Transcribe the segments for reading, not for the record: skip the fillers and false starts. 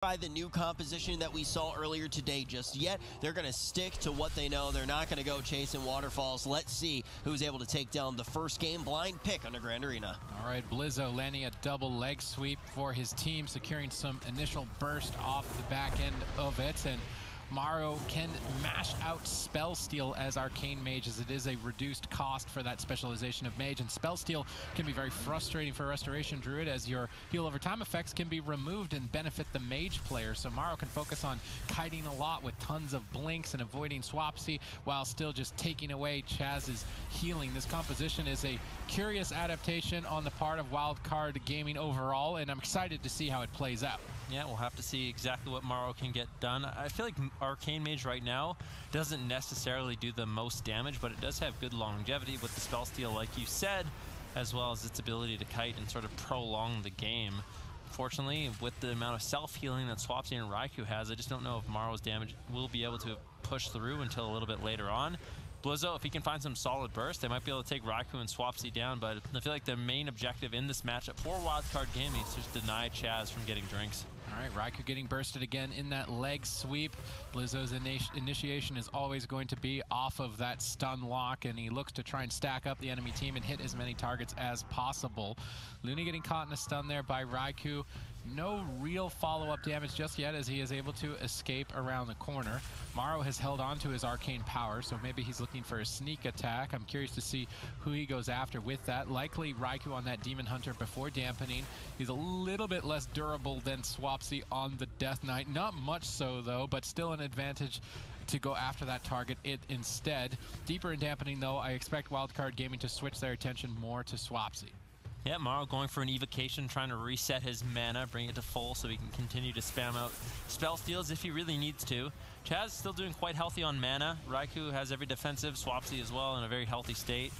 by the new composition that we saw earlier today just yet. They're going to stick to what they know. They're not going to go chasing waterfalls. Let's see who's able to take down the first game blind pick on the Grand Arena. All right, Blizzo landing a double leg sweep for his team, securing some initial burst off the back end of it, and Maro can mash out Spell Steal as Arcane Mage, as it is a reduced cost for that specialization of Mage, and Spell Steal can be very frustrating for Restoration Druid, as your heal over time effects can be removed and benefit the Mage player. So Maro can focus on kiting a lot with tons of blinks and avoiding Swapsy, while still just taking away Chaz's healing. This composition is a curious adaptation on the part of Wildcard Gaming overall, and I'm excited to see how it plays out. Yeah, we'll have to see exactly what Maro can get done. I feel like Arcane Mage right now doesn't necessarily do the most damage, but it does have good longevity with the spell steal, like you said, as well as its ability to kite and sort of prolong the game. Fortunately, with the amount of self-healing that Swapsy and Raikou has, I just don't know if Maro's damage will be able to push through until a little bit later on. Blizzo, if he can find some solid burst, they might be able to take Raikou and Swapsy down, but I feel like the main objective in this matchup for Wildcard Gaming is just deny Chaz from getting drinks. All right, Raikou getting bursted again in that leg sweep. Blizzo's initiation is always going to be off of that stun lock, and he looks to try and stack up the enemy team and hit as many targets as possible. Looney getting caught in a stun there by Raikou. No real follow-up damage just yet, as he is able to escape around the corner. Maro has held on to his arcane power, so maybe he's looking for a sneak attack. I'm curious to see who he goes after with that. Likely Raikou on that Demon Hunter before dampening. He's a little bit less durable than Swapsy on the Death Knight. Not much so, though, but still an advantage to go after that target instead. Deeper in dampening, though, I expect Wildcard Gaming to switch their attention more to Swapsy. Yeah, Maro going for an evocation, trying to reset his mana, bring it to full so he can continue to spam out spell steals if he really needs to. Chaz is still doing quite healthy on mana. Raikou has every defensive, Swapsy as well in a very healthy state.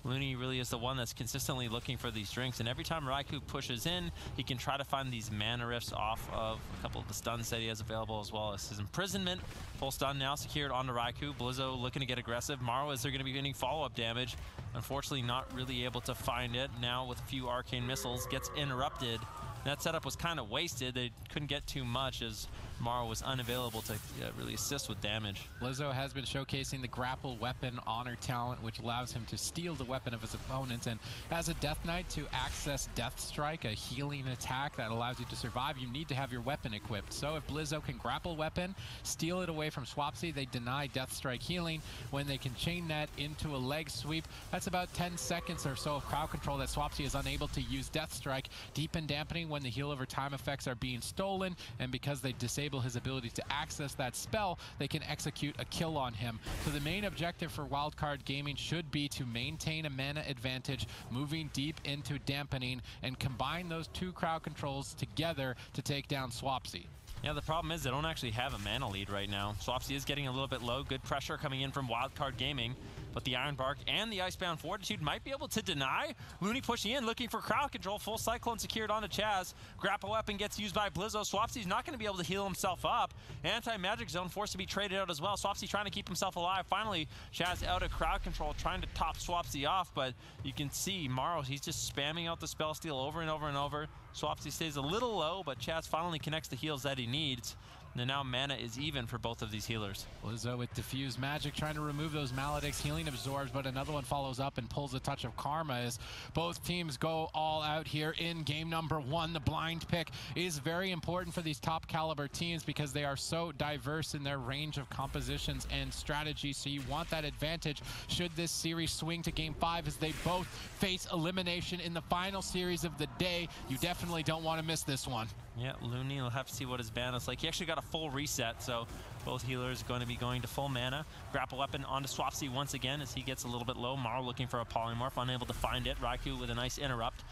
Looney really is the one that's consistently looking for these drinks, and every time Raikou pushes in, he can try to find these mana rifts off of a couple of the stuns that he has available, as well as his imprisonment. Full stun now secured onto Raikou. Blizzo looking to get aggressive. Maro, is there going to be any follow-up damage? Unfortunately, not really able to find it. Now with a few arcane missiles, gets interrupted. That setup was kind of wasted. They couldn't get too much as Maro was unavailable to really assist with damage. Blizzo has been showcasing the grapple weapon honor talent, which allows him to steal the weapon of his opponent, and as a Death Knight, to access Death Strike, a healing attack that allows you to survive, you need to have your weapon equipped. So if Blizzo can grapple weapon, steal it away from Swapsy, they deny Death Strike healing. When they can chain that into a leg sweep, that's about 10 seconds or so of crowd control that Swapsy is unable to use Death Strike. Deep in dampening when the heal over time effects are being stolen, and because they disable his ability to access that spell, they can execute a kill on him. So the main objective for Wildcard Gaming should be to maintain a mana advantage, moving deep into dampening, and combine those two crowd controls together to take down Swapsy. Yeah, the problem is they don't actually have a mana lead right now. Swapsy is getting a little bit low. Good pressure coming in from Wildcard Gaming, but the Iron Bark and the Icebound Fortitude might be able to deny. Looney pushing in, looking for crowd control. Full Cyclone secured onto Chaz. Grapple weapon gets used by Blizzo. Swapsy's not going to be able to heal himself up. Anti-Magic Zone forced to be traded out as well. Swapsy trying to keep himself alive. Finally, Chaz out of crowd control, trying to top Swapsy off, but you can see Maro, he's just spamming out the spell steal over and over and over. Swapsy stays a little low, but Chaz finally connects the heals that he needs. And now mana is even for both of these healers. Blizzo with Diffuse Magic trying to remove those Maledicts. Healing absorbs, but another one follows up and pulls a touch of Karma as both teams go all out here in game number 1. The blind pick is very important for these top caliber teams because they are so diverse in their range of compositions and strategies. So you want that advantage should this series swing to game 5 as they both face elimination in the final series of the day. You definitely don't want to miss this one. Yeah, Looney will have to see what his ban is like. He actually got a full reset, so both healers are going to be going to full mana. Grapple weapon onto Swapsy once again as he gets a little bit low. Maro looking for a polymorph, unable to find it. Raikou with a nice interrupt.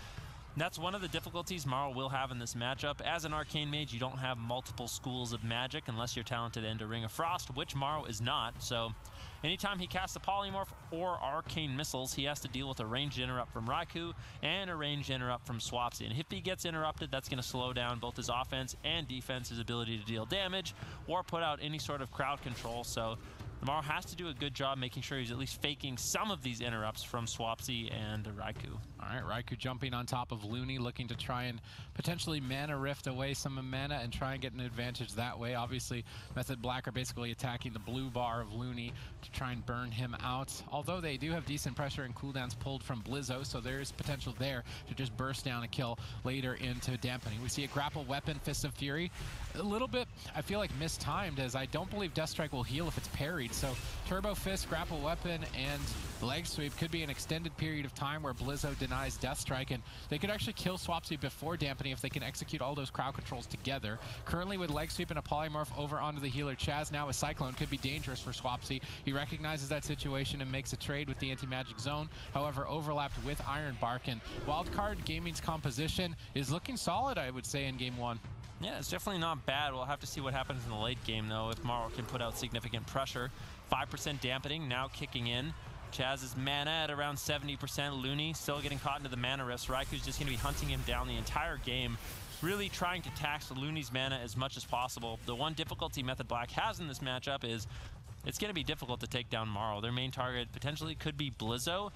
That's one of the difficulties Maro will have in this matchup. As an Arcane Mage, you don't have multiple schools of magic unless you're talented into Ring of Frost, which Maro is not. So anytime he casts a polymorph or arcane missiles, he has to deal with a ranged interrupt from Raikou and a ranged interrupt from Swapsy. And if he gets interrupted, that's going to slow down both his offense and defense, his ability to deal damage or put out any sort of crowd control. So Maro has to do a good job making sure he's at least faking some of these interrupts from Swapsy and Raikou. All right, Raikou jumping on top of Looney, looking to try and potentially mana rift away some mana and try and get an advantage that way. Obviously, Method Black are basically attacking the blue bar of Looney to try and burn him out. Although they do have decent pressure and cooldowns pulled from Blizzo, so there is potential there to just burst down a kill later into dampening. We see a grapple weapon, Fist of Fury. A little bit, I feel like, mistimed, as I don't believe Death Strike will heal if it's parried. So Turbo Fist, grapple weapon, and leg sweep could be an extended period of time where Blizzo denies Death Strike, and they could actually kill Swapsy before dampening if they can execute all those crowd controls together. Currently with leg sweep and a polymorph over onto the healer Chaz, now a Cyclone could be dangerous for Swapsy. He recognizes that situation and makes a trade with the anti-magic zone, however overlapped with Iron Bark, and Wildcard Gaming's composition is looking solid, I would say, in game one. Yeah, it's definitely not bad. We'll have to see what happens in the late game, though, if Maro can put out significant pressure. 5% dampening now kicking in. Chaz's mana at around 70%. Looney still getting caught into the mana rifts. Raikou's just going to be hunting him down the entire game, really trying to tax Looney's mana as much as possible. The one difficulty Method Black has in this matchup is it's going to be difficult to take down Maro. Their main target potentially could be Blizzo.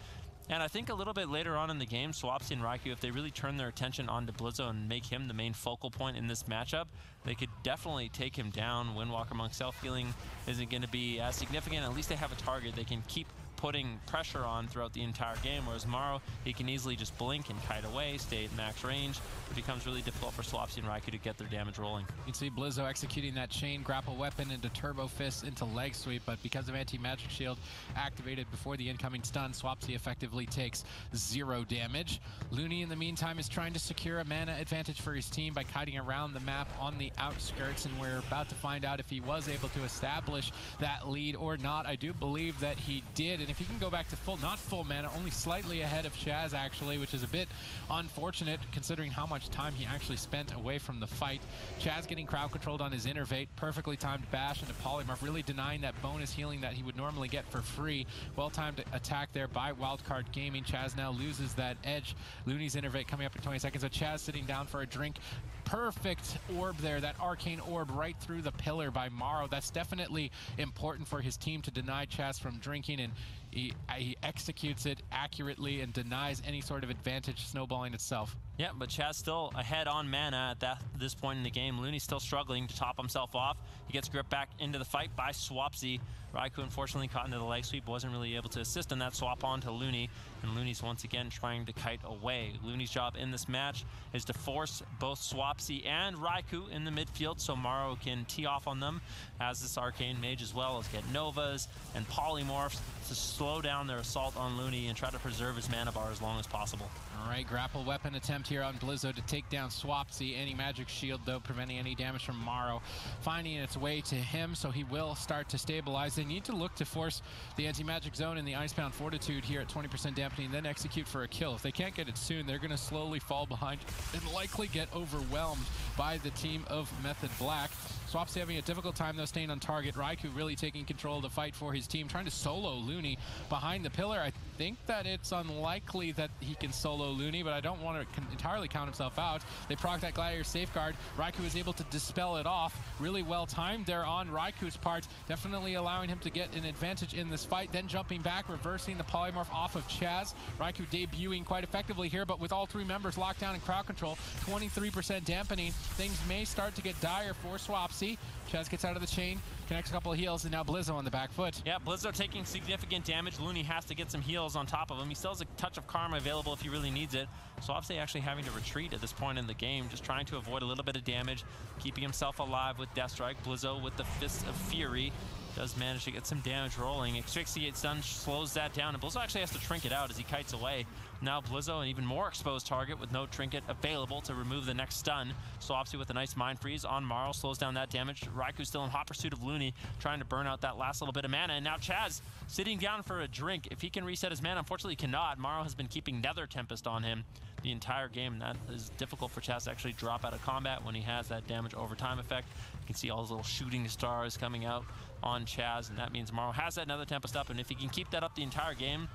And I think a little bit later on in the game, Swapsy and Raikou, if they really turn their attention onto Blizzo and make him the main focal point in this matchup, they could definitely take him down. Windwalker Monk self-healing isn't going to be as significant. At least they have a target they can keep putting pressure on throughout the entire game, whereas Maro, he can easily just blink and kite away, stay at max range. It becomes really difficult for Swapsy and Raikou to get their damage rolling. You can see Blizzo executing that chain grapple weapon into Turbo Fist into leg sweep, but because of anti-magic shield activated before the incoming stun, Swapsy effectively takes 0 damage. Looney, in the meantime, is trying to secure a mana advantage for his team by kiting around the map on the outskirts, and we're about to find out if he was able to establish that lead or not. I do believe that he did, and if he can go back to not full mana, only slightly ahead of Chaz actually, which is a bit unfortunate considering how much time he actually spent away from the fight. Chaz getting crowd controlled on his Innervate, perfectly timed bash into Polymorph, really denying that bonus healing that he would normally get for free. Well-timed attack there by Wildcard Gaming. Chaz now loses that edge. Looney's Innervate coming up in 20 seconds, so Chaz sitting down for a drink. Perfect orb there, that arcane orb right through the pillar by Maro. That's definitely important for his team to deny Chaz from drinking, and he executes it accurately and denies any sort of advantage snowballing itself. Yeah, but Chaz still ahead on mana at this point in the game. Looney's still struggling to top himself off. He gets gripped back into the fight by Swapsy. Raikou unfortunately caught into the leg sweep, wasn't really able to assist in that swap on to Looney, and Looney's once again trying to kite away. Looney's job in this match is to force both Swapsy and Raikou in the midfield so Maro can tee off on them as this Arcane Mage, as well as get Novas and Polymorphs to slow down their assault on Looney and try to preserve his mana bar as long as possible. All right, grapple weapon attempt here on Blizzo to take down Swapsy. Anti-magic shield, though, preventing any damage from Maro. Finding its way to him, so he will start to stabilize. They need to look to force the anti-magic zone and the Icebound Fortitude here at 20% dampening, then execute for a kill. If they can't get it soon, they're going to slowly fall behind and likely get overwhelmed by the team of Method Black. Swapsy having a difficult time, though, staying on target. Raikou really taking control of the fight for his team, trying to solo Looney behind the pillar. I think that it's unlikely that he can solo Looney, but I don't want to entirely count himself out. They proc that Gladiator Safeguard. Raikou is able to dispel it off. Really well timed there on Raikou's part, definitely allowing him to get an advantage in this fight. Then jumping back, reversing the Polymorph off of Chaz. Raikou debuting quite effectively here, but with all 3 members locked down in crowd control, 23% dampening, things may start to get dire for Swapsy. Chaz gets out of the chain, connects a couple of heals, and now Blizzo on the back foot. Yeah, Blizzo taking significant damage. Looney has to get some heals on top of him. He still has a touch of karma available if he really needs it. Swapsy actually having to retreat at this point in the game, just trying to avoid a little bit of damage, keeping himself alive with Death Strike. Blizzo with the Fist of Fury does manage to get some damage rolling. Asphyxiate Stun slows that down, and Blizzo actually has to trinket out as he kites away. Now Blizzo, an even more exposed target with no trinket available to remove the next stun. Swapsy with a nice Mind Freeze on Maro, slows down that damage. Raikou's still in hot pursuit of Looney, trying to burn out that last little bit of mana. And now Chaz sitting down for a drink. If he can reset his mana, unfortunately he cannot. Maro has been keeping Nether Tempest on him the entire game. That is difficult for Chaz to actually drop out of combat when he has that damage over time effect. You can see all those little shooting stars coming out on Chaz, and that means Maro has that Nether Tempest up, and if he can keep that up the entire game,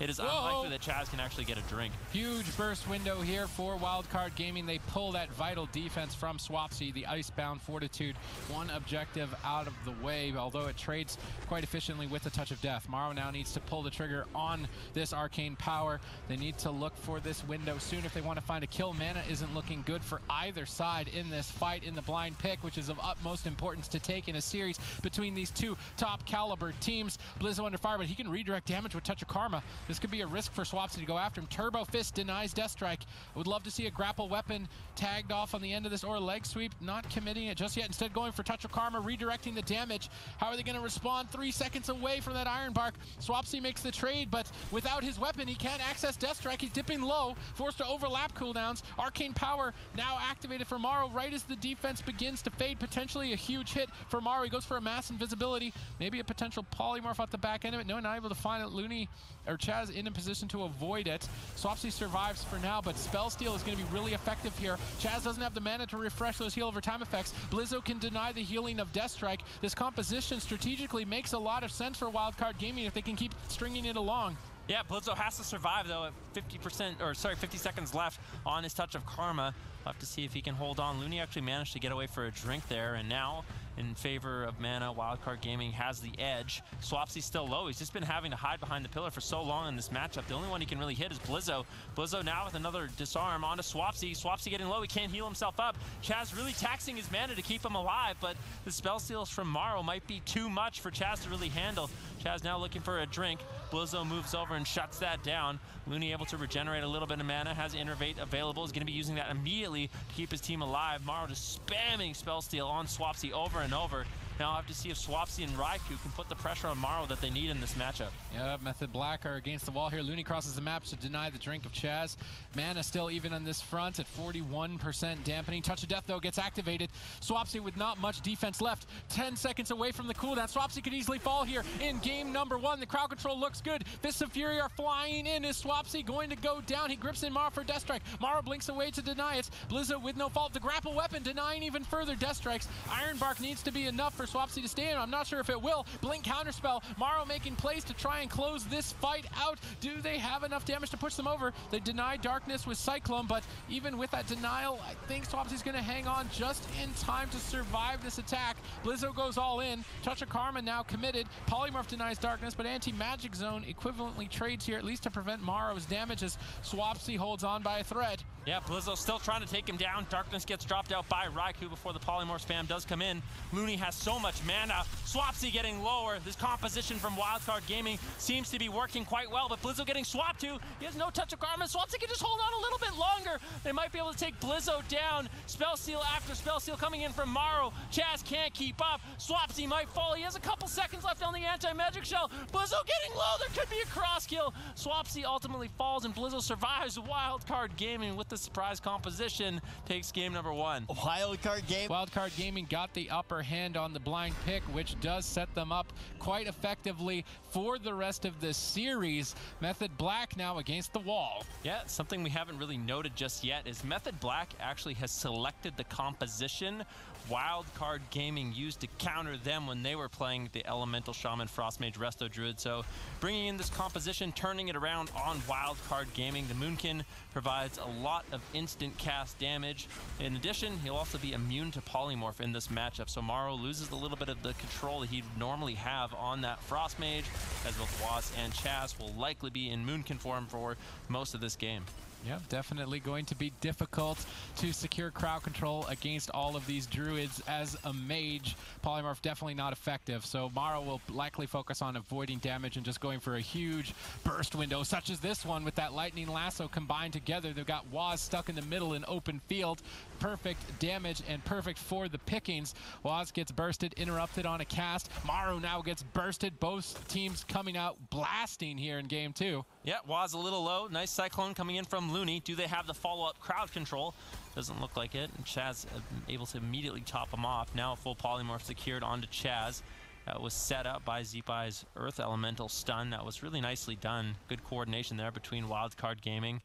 it is unlikely that Chaz can actually get a drink. Huge burst window here for Wildcard Gaming. They pull that vital defense from Swapsy, the Icebound Fortitude. One objective out of the way, although it trades quite efficiently with the Touch of Death. Morrow now needs to pull the trigger on this Arcane Power. They need to look for this window soon if they want to find a kill. Mana isn't looking good for either side in this fight in the blind pick, which is of utmost importance to take in a series between these two top caliber teams. Blizzo under fire, but he can redirect damage with Touch of Karma. This could be a risk for Swapsy to go after him. Turbo Fist denies Deathstrike. I would love to see a grapple weapon tagged off on the end of this, or a leg sweep. Not committing it just yet. Instead going for Touch of Karma, redirecting the damage. How are they going to respond? 3 seconds away from that Iron Bark. Swapsy makes the trade, but without his weapon, he can't access Deathstrike. He's dipping low, forced to overlap cooldowns. Arcane Power now activated for Morrow right as the defense begins to fade. Potentially a huge hit for Morrow. He goes for a mass invisibility. Maybe a potential polymorph at the back end of it. No, not able to find it. Looney or Chaz in a position to avoid it. Swapsy survives for now, but Spell Steal is going to be really effective here. Chaz doesn't have the mana to refresh those heal over time effects. Blizzo can deny the healing of Deathstrike. This composition strategically makes a lot of sense for Wildcard Gaming if they can keep stringing it along. Yeah, Blizzo has to survive though at 50 seconds left on his Touch of Karma. We'll have to see if he can hold on. Looney actually managed to get away for a drink there, and now in favor of mana, Wildcard Gaming has the edge. Swapsy's still low. He's just been having to hide behind the pillar for so long in this matchup. The only one he can really hit is Blizzo. Blizzo now with another disarm onto Swapsy. Swapsy getting low. He can't heal himself up. Chaz really taxing his mana to keep him alive, but the spell steals from Morrow might be too much for Chaz to really handle. Chaz now looking for a drink. Blizzo moves over and shuts that down. Looney able to regenerate a little bit of mana, has Innervate available, is going to be using that immediately to keep his team alive. Morrow just spamming spell steal on Swapsy over and over. Now I'll have to see if Swapsy and Raikou can put the pressure on Morrow that they need in this matchup. Yeah, Method Black are against the wall here. Looney crosses the map to deny the drink of Chaz. Mana still even on this front at 41% dampening. Touch of Death, though, gets activated. Swapsy with not much defense left. 10 seconds away from the cooldown. Swapsy could easily fall here in game number 1. The crowd control looks good. Fists of Fury are flying in. Is Swapsy going to go down? He grips in Morrow for Deathstrike. Morrow blinks away to deny it. Blizzo with no fault. The grapple weapon denying even further Deathstrikes. Iron Bark needs to be enough for Swapsy to stay in. I'm not sure if it will. Blink counterspell. Morrow making plays to try and close this fight out. Do they have enough damage to push them over? They deny Darkness with Cyclone, but even with that denial, I think Swapsy's going to hang on just in time to survive this attack. Blizzo goes all in. Touch of Karma now committed. Polymorph denies Darkness, but Anti-Magic Zone equivalently trades here, at least to prevent Morrow's damage as Swapsy holds on by a thread. Yeah, Blizzo still trying to take him down. Darkness gets dropped out by Raikou before the Polymorph spam does come in. Looney has so much mana. Swapsy getting lower. This composition from Wildcard Gaming seems to be working quite well, but Blizzo getting swapped to. He has no Touch of Karma. Swapsy can just hold on a little bit longer. They might be able to take Blizzo down. Spell Steal after Spell Steal coming in from Morrow. Chaz can't keep up. Swapsy might fall. He has a couple seconds left on the Anti-Magic Shell. Blizzo getting low. There could be a cross kill. Swapsy ultimately falls, and Blizzo survives. Wildcard Gaming with the surprise composition takes game number 1. Wildcard Gaming got the upper hand on the blind pick, which does set them up quite effectively for the rest of the series. Method Black now against the wall. Yeah, something we haven't really noted just yet is Method Black actually has selected the composition Wildcard Gaming used to counter them when they were playing the Elemental Shaman, Frostmage, Resto Druid. So bringing in this composition, turning it around on Wildcard Gaming. The Moonkin provides a lot of instant cast damage. In addition, he'll also be immune to Polymorph in this matchup. So Morrow loses a little bit of the control that he'd normally have on that Frostmage, as both Waz and Chaz will likely be in Moonkin form for most of this game. Yeah, definitely going to be difficult to secure crowd control against all of these druids as a mage. Polymorph definitely not effective, so Morrow will likely focus on avoiding damage and just going for a huge burst window, such as this one with that lightning lasso combined together. They've got Waz stuck in the middle in open field. Perfect damage and perfect for the pickings. Waz gets bursted, interrupted on a cast. Morrow now gets bursted. Both teams coming out blasting here in game 2. Yeah, Waz a little low. Nice Cyclone coming in from Looney. Do they have the follow-up crowd control? Doesn't look like it. And Chaz able to immediately top him off. Now a full Polymorph secured onto Chaz. That was set up by Zeepai's Earth Elemental stun. That was really nicely done. Good coordination there between Wildcard Gaming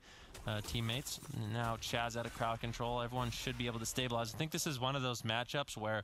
teammates. And now Chaz out of crowd control. Everyone should be able to stabilize. I think this is one of those matchups where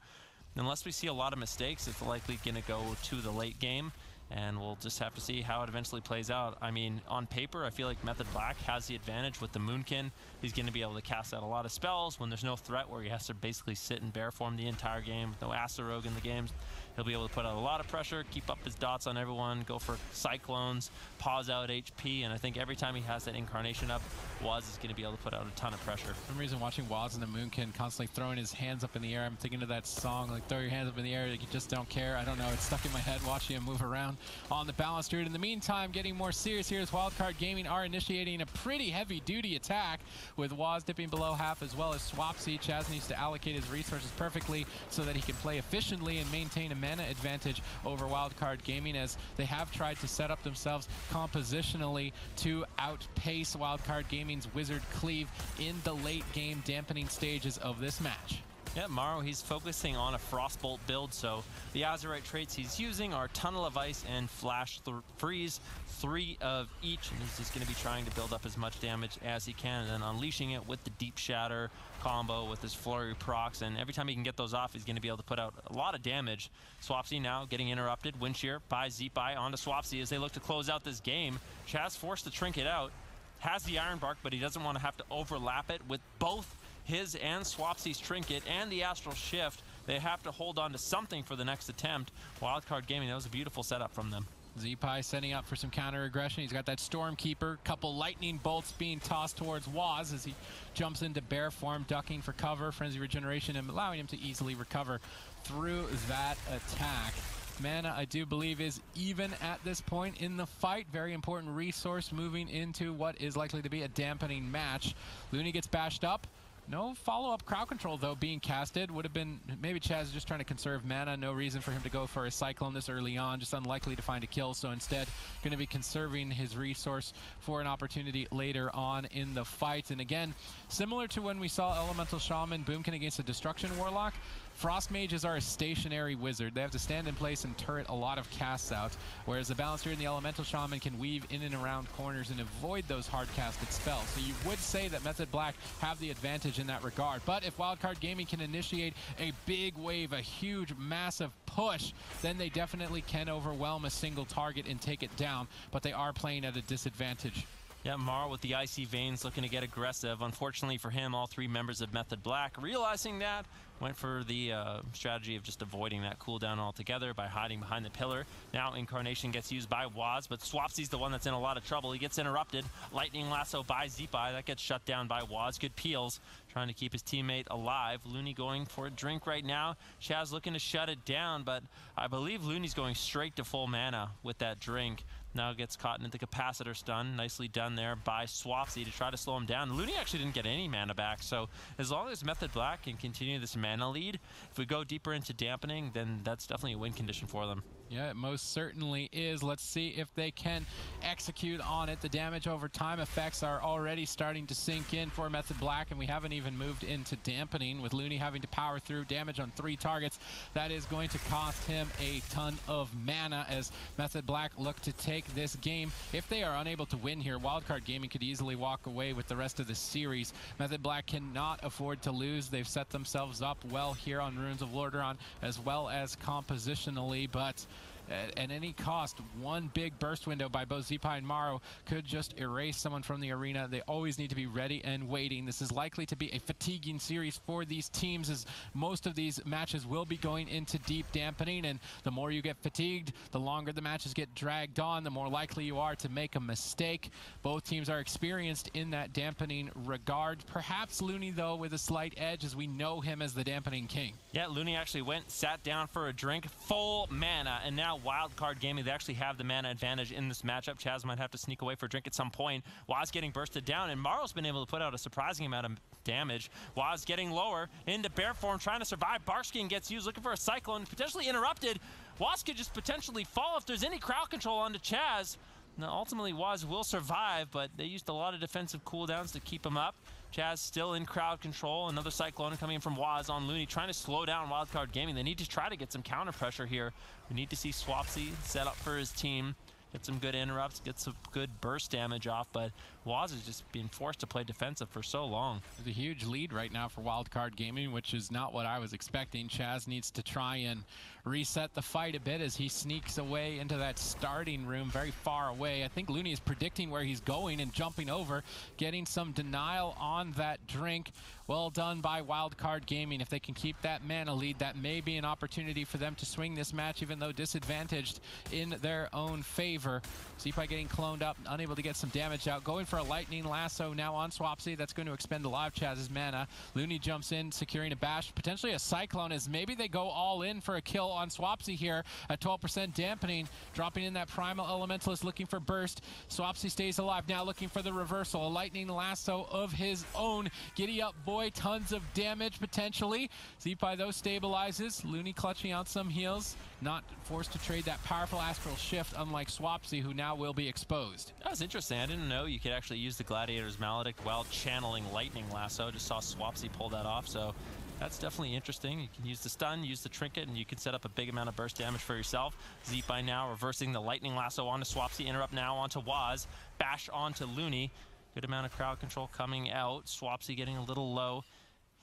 unless we see a lot of mistakes, it's likely going to go to the late game. and we'll just have to see how it eventually plays out. I mean, on paper, I feel like Method Black has the advantage with the Moonkin. He's going to be able to cast out a lot of spells when there's no threat where he has to basically sit in bear form the entire game with no Azeroth in the games. He'll be able to put out a lot of pressure, keep up his dots on everyone, go for cyclones, pause out HP, and I think every time he has that incarnation up, Waz is going to be able to put out a ton of pressure. For some reason, watching Waz and the Moonkin constantly throwing his hands up in the air, I'm thinking of that song, like throw your hands up in the air, like you just don't care. I don't know, it's stuck in my head watching him move around on the balance druid. In the meantime, getting more serious here as Wildcard Gaming are initiating a pretty heavy-duty attack with Waz dipping below half as well as Swapsy. Chaz needs to allocate his resources perfectly so that he can play efficiently and maintain a mana advantage over Wildcard Gaming, as they have tried to set up themselves compositionally to outpace Wildcard Gaming's Wizard Cleave in the late game dampening stages of this match. Yeah, Morrow, he's focusing on a Frostbolt build, so the Azerite traits he's using are Tunnel of Ice and Flash Freeze, 3 of each, and he's just going to be trying to build up as much damage as he can, and then unleashing it with the Deep Shatter combo with his Flurry procs, and every time he can get those off, he's going to be able to put out a lot of damage. Swapsy now getting interrupted. Wind Shear by Zeepai onto Swapsy as they look to close out this game. Chaz forced to trinket out, has the Iron Bark, but he doesn't want to have to overlap it with both his and Swapsy's trinket and the Astral Shift. They have to hold on to something for the next attempt. Wildcard Gaming, that was a beautiful setup from them. Zeepai setting up for some counter aggression. He's got that Stormkeeper, couple lightning bolts being tossed towards Waz as he jumps into bear form, ducking for cover, frenzy regeneration, and allowing him to easily recover through that attack. Mana, I do believe, is even at this point in the fight. Very important resource moving into what is likely to be a dampening match. Looney gets bashed up. No follow-up crowd control, though, being casted. Would have been, maybe Chaz is just trying to conserve mana. No reason for him to go for a Cyclone this early on. Just unlikely to find a kill, so instead going to be conserving his resource for an opportunity later on in the fight. And again, similar to when we saw Elemental Shaman Boomkin against a Destruction Warlock, Frost Mages are a stationary wizard. They have to stand in place and turret a lot of casts out, whereas the Balancer and the Elemental Shaman can weave in and around corners and avoid those hard-casted spells. So you would say that Method Black have the advantage in that regard. But if Wildcard Gaming can initiate a big wave, a huge, massive push, then they definitely can overwhelm a single target and take it down. But they are playing at a disadvantage. Yeah, Morrow with the Icy Veins looking to get aggressive. Unfortunately for him, all 3 members of Method Black, realizing that, went for the strategy of just avoiding that cooldown altogether by hiding behind the pillar. Now Incarnation gets used by Waz, but Swapsy's the one that's in a lot of trouble. He gets interrupted. Lightning Lasso by Zeepai. That gets shut down by Waz. Good peels, trying to keep his teammate alive. Looney going for a drink right now. Chaz looking to shut it down, but I believe Looney's going straight to full mana with that drink. Now gets caught into the capacitor stun. Nicely done there by Swapsy to try to slow him down. Looney actually didn't get any mana back, so as long as Method Black can continue this mana lead, if we go deeper into dampening, then that's definitely a win condition for them. Yeah, it most certainly is. Let's see if they can execute on it. The damage over time effects are already starting to sink in for Method Black, and we haven't even moved into dampening with Looney having to power through damage on 3 targets. That is going to cost him a ton of mana as Method Black look to take this game. If they are unable to win here, Wildcard Gaming could easily walk away with the rest of the series. Method Black cannot afford to lose. They've set themselves up well here on Runes of Lordaeron as well as compositionally, but at any cost, one big burst window by both Zeepai and Morrow could just erase someone from the arena. They always need to be ready and waiting. This is likely to be a fatiguing series for these teams, as most of these matches will be going into deep dampening, and the more you get fatigued, the longer the matches get dragged on, the more likely you are to make a mistake. Both teams are experienced in that dampening regard. Perhaps Looney, though, with a slight edge, as we know him as the dampening king. Yeah, Looney actually went, sat down for a drink, full mana, and now Wildcard Gaming, they actually have the mana advantage in this matchup. Chaz might have to sneak away for a drink at some point. Waz getting bursted down, and Morrow's been able to put out a surprising amount of damage. Waz getting lower into bear form, trying to survive. Barskin gets used, looking for a Cyclone, potentially interrupted. Waz could just potentially fall if there's any crowd control onto Chaz. Now, ultimately, Waz will survive, but they used a lot of defensive cooldowns to keep him up. Chaz still in crowd control. Another Cyclone coming in from Waz on Looney, trying to slow down Wildcard Gaming. They need to try to get some counter pressure here. We need to see Swapsy set up for his team. get some good interrupts, get some good burst damage off, but Waz is just being forced to play defensive for so long. There's a huge lead right now for Wildcard Gaming, which is not what I was expecting. Chaz needs to try and reset the fight a bit as he sneaks away into that starting room very far away. I think Looney is predicting where he's going and jumping over, getting some denial on that drink. Well done by Wildcard Gaming. If they can keep that mana lead, that may be an opportunity for them to swing this match, even though disadvantaged in their own favor. Zeepai getting cloned up, unable to get some damage out. Going for a lightning lasso now on Swapsy. That's going to expend a lot of Chaz's mana. Looney jumps in, securing a bash, potentially a cyclone, as maybe they go all in for a kill on Swapsy here at 12% dampening, dropping in that primal elementalist, looking for burst. Swapsy stays alive, now looking for the reversal. A lightning lasso of his own. Giddy up, boy, tons of damage potentially. Zeepai though stabilizes. Looney clutching out some heals, not forced to trade that powerful astral shift, unlike Swapsy, who now will be exposed. That was interesting. I didn't know you could actually use the Gladiator's Maledict while channeling Lightning Lasso. Just saw Swapsy pull that off, so that's definitely interesting. You can use the stun, use the trinket, and you can set up a big amount of burst damage for yourself. Zeepai now reversing the Lightning Lasso onto Swapsy, interrupt now onto Waz, bash onto Looney. Good amount of crowd control coming out. Swapsy getting a little low.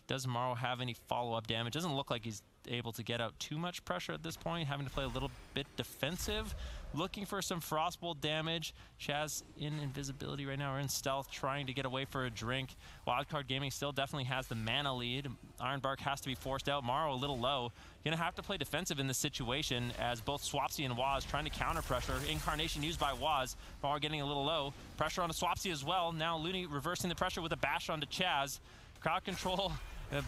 Does Morrow have any follow-up damage? Doesn't look like he's able to get out too much pressure at this point, having to play a little bit defensive. Looking for some Frostbolt damage. Chaz in invisibility right now, or in stealth, trying to get away for a drink. Wildcard Gaming still definitely has the mana lead. Ironbark has to be forced out. Morrow a little low. Gonna have to play defensive in this situation as both Swapsy and Waz trying to counter pressure. Incarnation used by Waz. Morrow getting a little low. Pressure onto Swapsy as well. Now Looney reversing the pressure with a bash onto Chaz. Crowd control.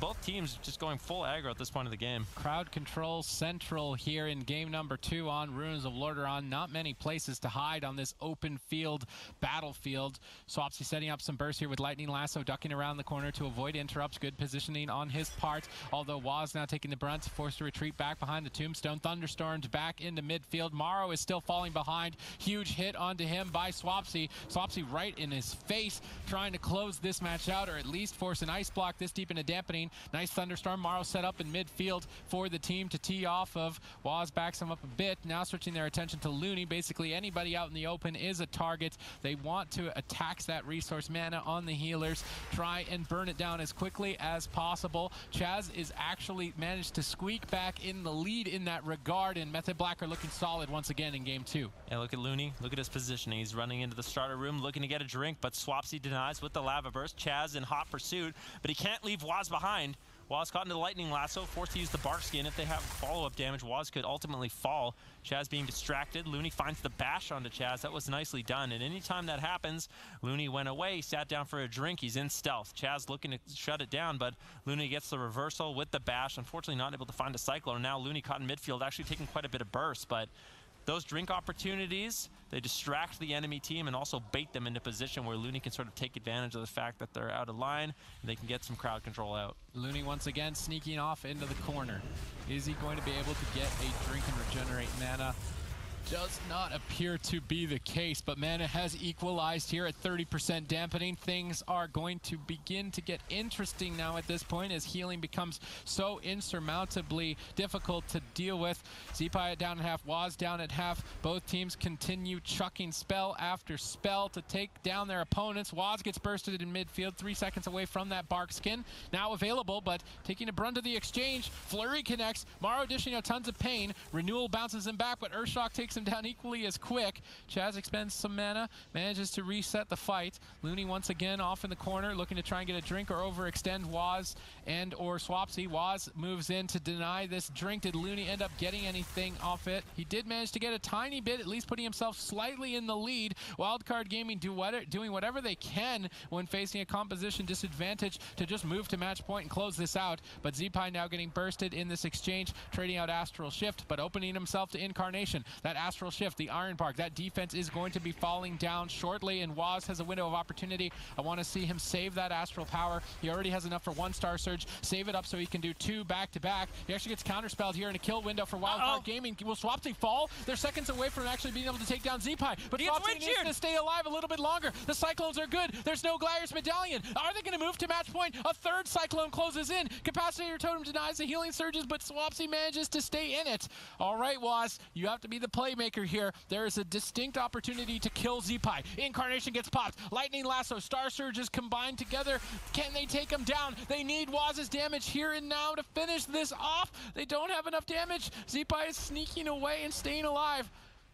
Both teams just going full aggro at this point of the game. Crowd control central here in game number 2 on Ruins of Lordaeron. Not many places to hide on this open field battlefield. Swapsy setting up some bursts here with Lightning Lasso, ducking around the corner to avoid interrupts. Good positioning on his part. Although Waz now taking the brunt, forced to retreat back behind the Tombstone. Thunderstormed back into midfield. Morrow is still falling behind. Huge hit onto him by Swapsy. Swapsy right in his face, trying to close this match out, or at least force an ice block this deep into dampening. Nice Thunderstorm. Morrow set up in midfield for the team to tee off of. Waz backs him up a bit. Now switching their attention to Looney. Basically anybody out in the open is a target. They want to attack that resource mana on the healers. Try and burn it down as quickly as possible. Chaz is actually managed to squeak back in the lead in that regard, and Method Black are looking solid once again in game 2. Yeah, look at Looney. Look at his positioning. He's running into the starter room looking to get a drink, but Swapsy denies with the lava burst. Chaz in hot pursuit, but he can't leave Waz behind. Waz caught into the Lightning Lasso, forced to use the Bark Skin. If they have follow-up damage, Waz could ultimately fall. Chaz being distracted. Looney finds the bash onto Chaz. That was nicely done. And anytime that happens, Looney went away, sat down for a drink. He's in stealth. Chaz looking to shut it down, but Looney gets the reversal with the bash. Unfortunately, not able to find a Cyclone. Now Looney caught in midfield, actually taking quite a bit of burst, but those drink opportunities, they distract the enemy team and also bait them into position where Looney can sort of take advantage of the fact that they're out of line and they can get some crowd control out. Looney once again sneaking off into the corner. Is he going to be able to get a drink and regenerate mana? Does not appear to be the case, but mana has equalized here at 30% dampening. Things are going to begin to get interesting now at this point as healing becomes so insurmountably difficult to deal with. Zeepai down at half, Waz down at half. Both teams continue chucking spell after spell to take down their opponents. Waz gets bursted in midfield, 3 seconds away from that Bark Skin. Now available, but taking a brunt of the exchange. Flurry connects. Morrow dishing out tons of pain. Renewal bounces him back, but Earthshock takes him down equally as quick. Chaz expends some mana, manages to reset the fight. Looney once again off in the corner, looking to try and get a drink or overextend Waz and or Swapsy. Waz moves in to deny this drink. Did Looney end up getting anything off it? He did manage to get a tiny bit, at least putting himself slightly in the lead. Wildcard Gaming doing whatever they can when facing a composition disadvantage to just move to match point and close this out. But Zeepai now getting bursted in this exchange, trading out Astral Shift, but opening himself to Incarnation. That Astral Shift, the Ironbark, that defense is going to be falling down shortly, and Waz has a window of opportunity. I want to see him save that Astral Power. He already has enough for 1 Star Surge. Save it up so he can do 2 back-to-back. He actually gets counterspelled here in a kill window for Wildcard Gaming. Will Swapsy fall? They're seconds away from actually being able to take down Zeepai, but Swapsy needs to stay alive a little bit longer. The Cyclones are good. There's no Gladiator's Medallion. Are they going to move to match point? A 3rd Cyclone closes in. Capacitator Totem denies the healing surges, but Swapsy manages to stay in it. All right, Waz, you have to be the playmaker. playmaker here. There is a distinct opportunity to kill Zeepai. Incarnation gets popped. Lightning Lasso, Star Surges combined together. Can they take him down? They need Waz's damage here and now to finish this off. They don't have enough damage. Zeepai is sneaking away and staying alive.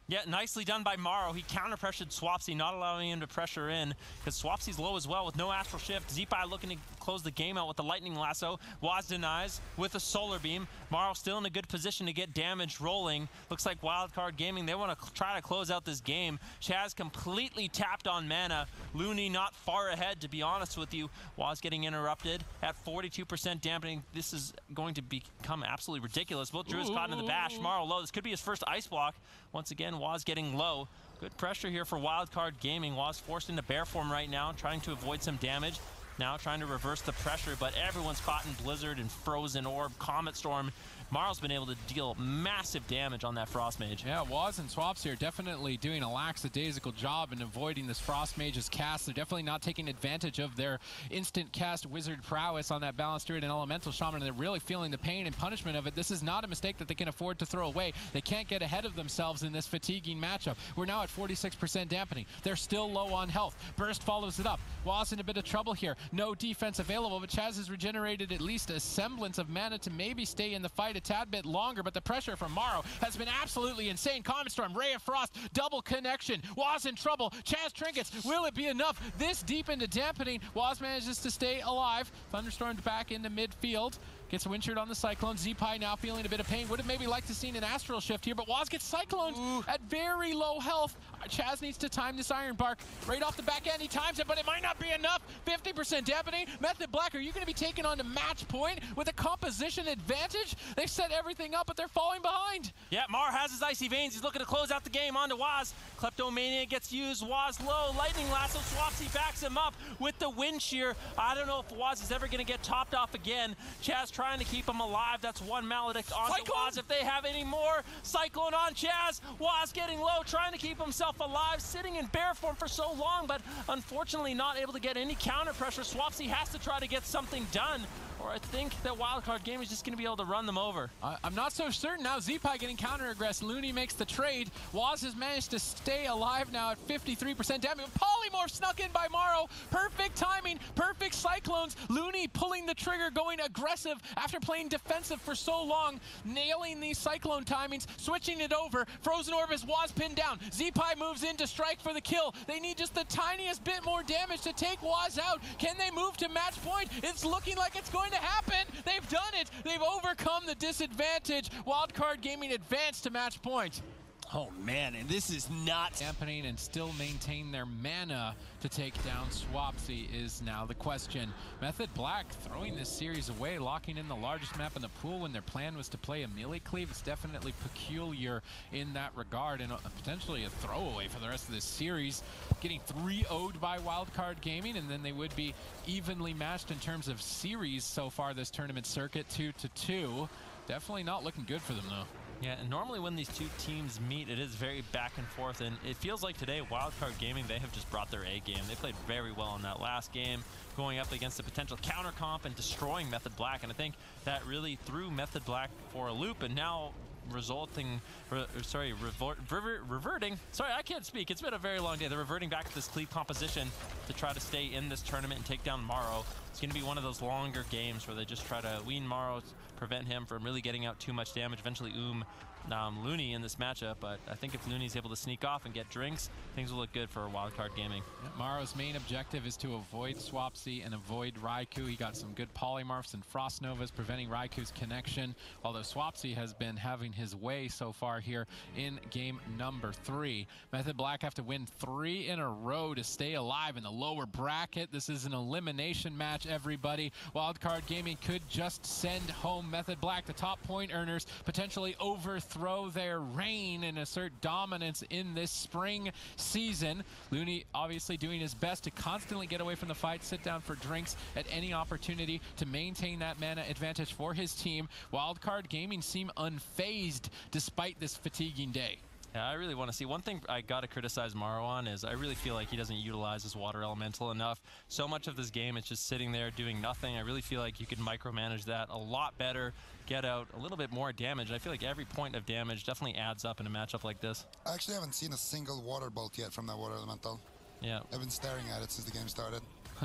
Yeah, nicely done by Morrow. He counter-pressured Swapsy, not allowing him to pressure in, because Swapsy's low as well with no Astral Shift. Zeepai looking to close the game out with the Lightning Lasso. Waz denies with a Solar Beam. Morrow still in a good position to get damage rolling. Looks like Wildcard Gaming, they want to try to close out this game. Chaz completely tapped on mana. Looney not far ahead, to be honest with you. Waz getting interrupted at 42% dampening. This is going to become absolutely ridiculous. Both Druids caught in the bash. Morrow low. This could be his first Ice Block. Once again, Waz getting low. Good pressure here for Wildcard Gaming. Waz forced into bear form right now, trying to avoid some damage. Now trying to reverse the pressure, but everyone's caught in Blizzard and Frozen Orb, Comet Storm. Morrow's been able to deal massive damage on that Frost Mage. Yeah, Waz and Swapsy are definitely doing a lackadaisical job in avoiding this Frost Mage's cast. They're definitely not taking advantage of their instant cast wizard prowess on that Balanced Druid and Elemental Shaman, and they're really feeling the pain and punishment of it. This is not a mistake that they can afford to throw away. They can't get ahead of themselves in this fatiguing matchup. We're now at 46% dampening. They're still low on health. Burst follows it up. Waz in a bit of trouble here. No defense available, but Chaz has regenerated at least a semblance of mana to maybe stay in the fight a tad bit longer, but the pressure from Morrow has been absolutely insane. Comet Storm, Ray of Frost, double connection. Waz in trouble. Chaz trinkets. Will it be enough? This deep into dampening, Waz manages to stay alive. Thunderstormed back into midfield. Gets Windshield on the Cyclone. Zeepai now feeling a bit of pain. Would have maybe liked to seen an Astral Shift here, but Waz gets Cycloned at very low health. Chaz needs to time this Iron Bark. Right off the back end, he times it, but it might not be enough. 50% dampening. Method Black, are you going to be taken on to match point with a composition advantage? They've set everything up, but they're falling behind. Yeah, Mar has his Icy Veins. He's looking to close out the game onto Waz. Kleptomania gets used. Waz low. Lightning Lasso. Swapsy backs him up with the Wind Shear. I don't know if Waz is ever going to get topped off again. Chaz trying to keep him alive. That's one Maledict onto Waz. If they have any more, Cyclone on Chaz. Waz getting low, trying to keep himself alive, sitting in bear form for so long, but unfortunately not able to get any counter pressure. Swapsy has to try to get something done, or I think that Wildcard Game is just going to be able to run them over. I'm not so certain now. Zeepai getting counter-aggressed. Looney makes the trade. Waz has managed to stay alive now at 53% damage. Polymorph snuck in by Morrow. Perfect timing. Perfect Cyclones. Looney pulling the trigger, going aggressive after playing defensive for so long. Nailing these Cyclone timings. Switching it over. Frozen Orb is Waz pinned down. Zeepai moves in to strike for the kill. They need just the tiniest bit more damage to take Waz out. Can they move to match point? It's looking like it's going to happen. They've done it. They've overcome the disadvantage. Wildcard Gaming advanced to match point. Oh man, and this is not Dampening and still maintain their mana to take down Swapsy is now the question. Method Black throwing this series away, locking in the largest map in the pool when their plan was to play a melee cleave. It's definitely peculiar in that regard, and potentially a throwaway for the rest of this series. Getting 3-0'd by Wildcard Gaming, and then they would be evenly matched in terms of series so far this tournament circuit, 2-2. Definitely not looking good for them though. Yeah, and normally when these two teams meet, it is very back and forth, and it feels like today, Wildcard Gaming, they have just brought their A game. They played very well in that last game, going up against a potential counter comp and destroying Method Black, and I think that really threw Method Black for a loop, and now reverting. Sorry, I can't speak. It's been a very long day. They're reverting back to this cleave composition to try to stay in this tournament and take down Morrow. It's going to be one of those longer games where they just try to wean Morrow, prevent him from really getting out too much damage. Eventually Looney in this matchup, but I think if Looney's able to sneak off and get drinks, things will look good for Wildcard Gaming. Yeah, Morrow's main objective is to avoid Swapsy and avoid Raikou. He got some good polymorphs and Frost Novas preventing Raikou's connection, although Swapsy has been having his way so far here in game number 3. Method Black have to win 3 in a row to stay alive in the lower bracket. This is an elimination match, everybody. Wildcard Gaming could just send home Method Black, the top point earners, potentially overthrow their reign and assert dominance in this spring season. Looney obviously doing his best to constantly get away from the fight, sit down for drinks at any opportunity to maintain that mana advantage for his team. Wildcard Gaming seem unfazed despite this fatiguing day. Yeah, I really want to see. One thing I got to criticize Maro on is I really feel like he doesn't utilize his water elemental enough. So much of this game is just sitting there doing nothing. I really feel like you could micromanage that a lot better, get out a little bit more damage. I feel like every point of damage definitely adds up in a matchup like this. I actually haven't seen a single water bolt yet from that water elemental. Yeah. I've been staring at it since the game started.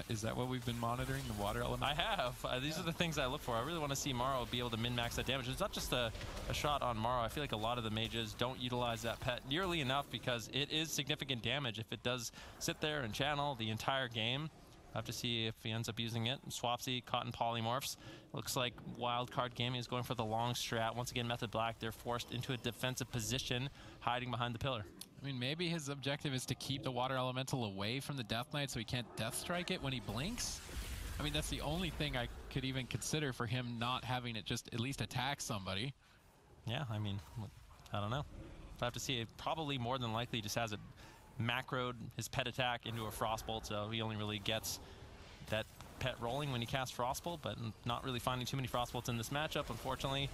Is that what we've been monitoring, the water element? I have. These are the things I look for. I really want to see Maro be able to min-max that damage. It's not just a shot on Maro. I feel like a lot of the mages don't utilize that pet nearly enough because it is significant damage if it does sit there and channel the entire game. I'll have to see if he ends up using it. Swapsy, Cotton Polymorphs. Looks like Wildcard Gaming is going for the long strat. Once again, Method Black, they're forced into a defensive position, hiding behind the pillar. I mean, maybe his objective is to keep the water elemental away from the Death Knight so he can't Death Strike it when he blinks. I mean, that's the only thing I could even consider for him not having it just at least attack somebody. Yeah, I mean, I don't know. I have to see. It probably more than likely just has it macroed his pet attack into a Frostbolt, so he only really gets that pet rolling when he casts Frostbolt, but not really finding too many Frostbolts in this matchup, unfortunately.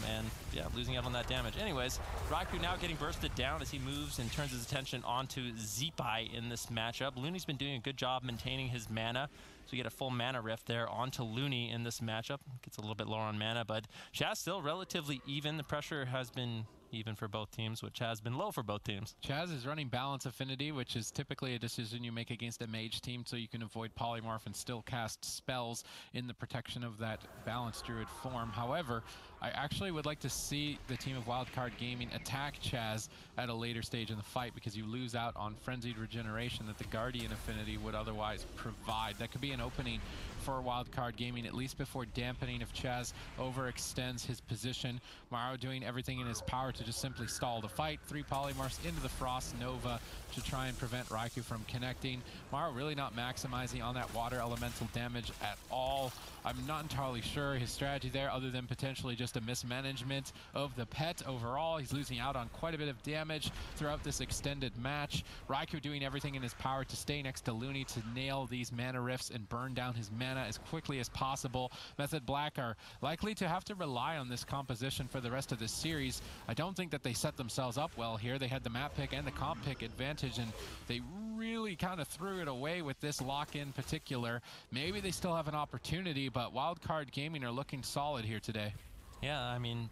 And yeah, losing out on that damage. Anyways, Raikou now getting bursted down as he moves and turns his attention onto Zeepai in this matchup. Looney's been doing a good job maintaining his mana. So we get a full mana rift there onto Looney in this matchup. Gets a little bit lower on mana, but Chaz still relatively even. The pressure has been even for both teams, which has been low for both teams. Chaz is running Balance Affinity, which is typically a decision you make against a mage team so you can avoid Polymorph and still cast spells in the protection of that Balance Druid form. However, I actually would like to see the team of Wildcard Gaming attack Chaz at a later stage in the fight because you lose out on Frenzied Regeneration that the Guardian Affinity would otherwise provide. That could be an opening for Wildcard Gaming, at least before dampening if Chaz overextends his position. Maro doing everything in his power to just simply stall the fight. 3 Polymorphs into the Frost Nova to try and prevent Raikou from connecting. Maro really not maximizing on that water elemental damage at all. I'm not entirely sure his strategy there other than potentially just a mismanagement of the pet overall. He's losing out on quite a bit of damage throughout this extended match. Raikou doing everything in his power to stay next to Looney to nail these mana rifts and burn down his mana as quickly as possible. Method Black are likely to have to rely on this composition for the rest of this series. I don't think that they set themselves up well here. They had the map pick and the comp pick advantage, and they really kind of threw it away with this lock in particular. Maybe they still have an opportunity, but Wildcard Gaming are looking solid here today. Yeah, I mean,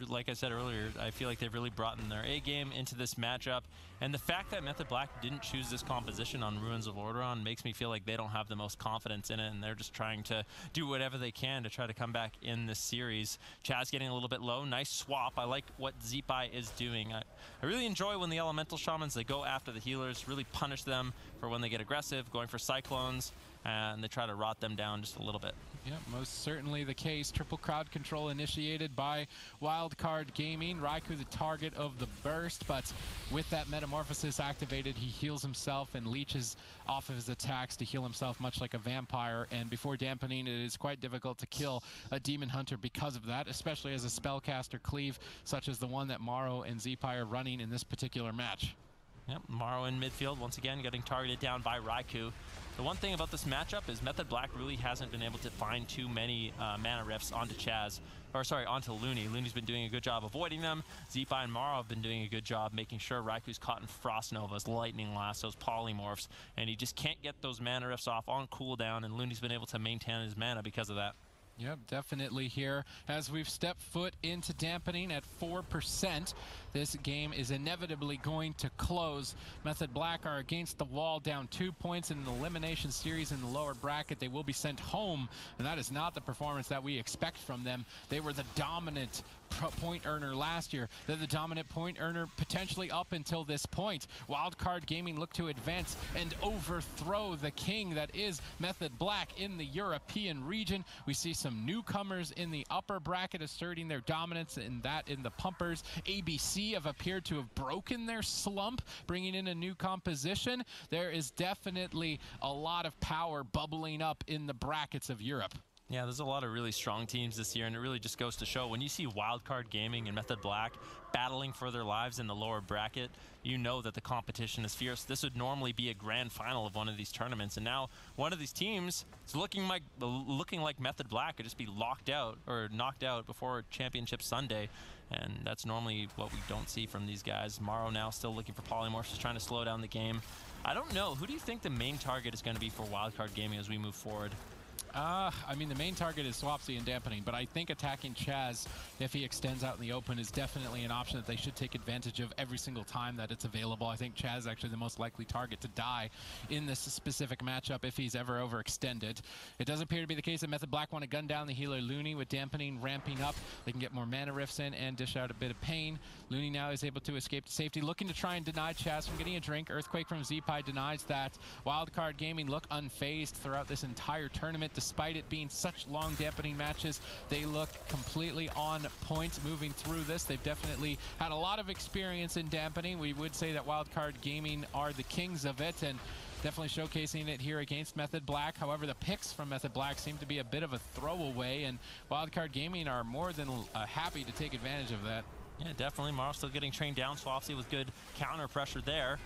like I said earlier, I feel like they've really brought in their A game into this matchup. And the fact that Method Black didn't choose this composition on Ruins of Lordaeron makes me feel like they don't have the most confidence in it, and they're just trying to do whatever they can to try to come back in this series. Chaz getting a little bit low. Nice swap. I like what Zeepai is doing. I really enjoy when the Elemental Shamans, they go after the healers, really punish them for when they get aggressive, going for Cyclones, and they try to rot them down just a little bit. Yeah, most certainly the case. Triple crowd control initiated by Wildcard Gaming. Raikou the target of the burst, but with that metamorphosis activated, he heals himself and leeches off of his attacks to heal himself much like a vampire. And before dampening, it is quite difficult to kill a Demon Hunter because of that, especially as a spellcaster cleave, such as the one that Maro and Zeepai are running in this particular match. Yep, Maro in midfield, once again getting targeted down by Raikou. The one thing about this matchup is Method Black really hasn't been able to find too many mana rifts onto Chaz, or sorry, onto Looney. Looney's been doing a good job avoiding them. Zeepai and Maro have been doing a good job making sure Raikou's caught in Frost Novas, Lightning Lassos, Polymorphs, and he just can't get those mana rifts off on cooldown, and Looney's been able to maintain his mana because of that. Yep, definitely here. As we've stepped foot into dampening at 4%, this game is inevitably going to close. Method Black are against the wall, down 2 points in an elimination series in the lower bracket. They will be sent home, and that is not the performance that we expect from them. They were the dominant point earner last year. They're the dominant point earner potentially up until this point. Wildcard Gaming look to advance and overthrow the king that is Method Black in the European region. We see some newcomers in the upper bracket asserting their dominance in the pumpers. ABC have appeared to have broken their slump, bringing in a new composition. There is definitely a lot of power bubbling up in the brackets of Europe. Yeah, there's a lot of really strong teams this year, and it really just goes to show when you see Wildcard Gaming and Method Black battling for their lives in the lower bracket, you know that the competition is fierce. This would normally be a grand final of one of these tournaments, and now one of these teams is looking like Method Black could just be locked out or knocked out before Championship Sunday, and that's normally what we don't see from these guys. Morrow now still looking for polymorphs, just trying to slow down the game. I don't know. Who do you think the main target is going to be for Wildcard Gaming as we move forward? I mean, the main target is Swapsy and dampening, but I think attacking Chaz, if he extends out in the open, is definitely an option that they should take advantage of every single time that it's available. I think Chaz is actually the most likely target to die in this specific matchup if he's ever overextended. It does appear to be the case that Method Black want to gun down the healer Looney with dampening ramping up. They can get more mana rifts in and dish out a bit of pain. Looney now is able to escape to safety, looking to try and deny Chaz from getting a drink. Earthquake from Zeepai denies that. Wildcard Gaming look unfazed throughout this entire tournament. Despite it being such long dampening matches, they look completely on point moving through this. They've definitely had a lot of experience in dampening. We would say that Wildcard Gaming are the kings of it, and definitely showcasing it here against Method Black. However, the picks from Method Black seem to be a bit of a throwaway, and Wildcard Gaming are more than happy to take advantage of that. Yeah, definitely. Morrow still getting trained down. Swapsy with good counter pressure there.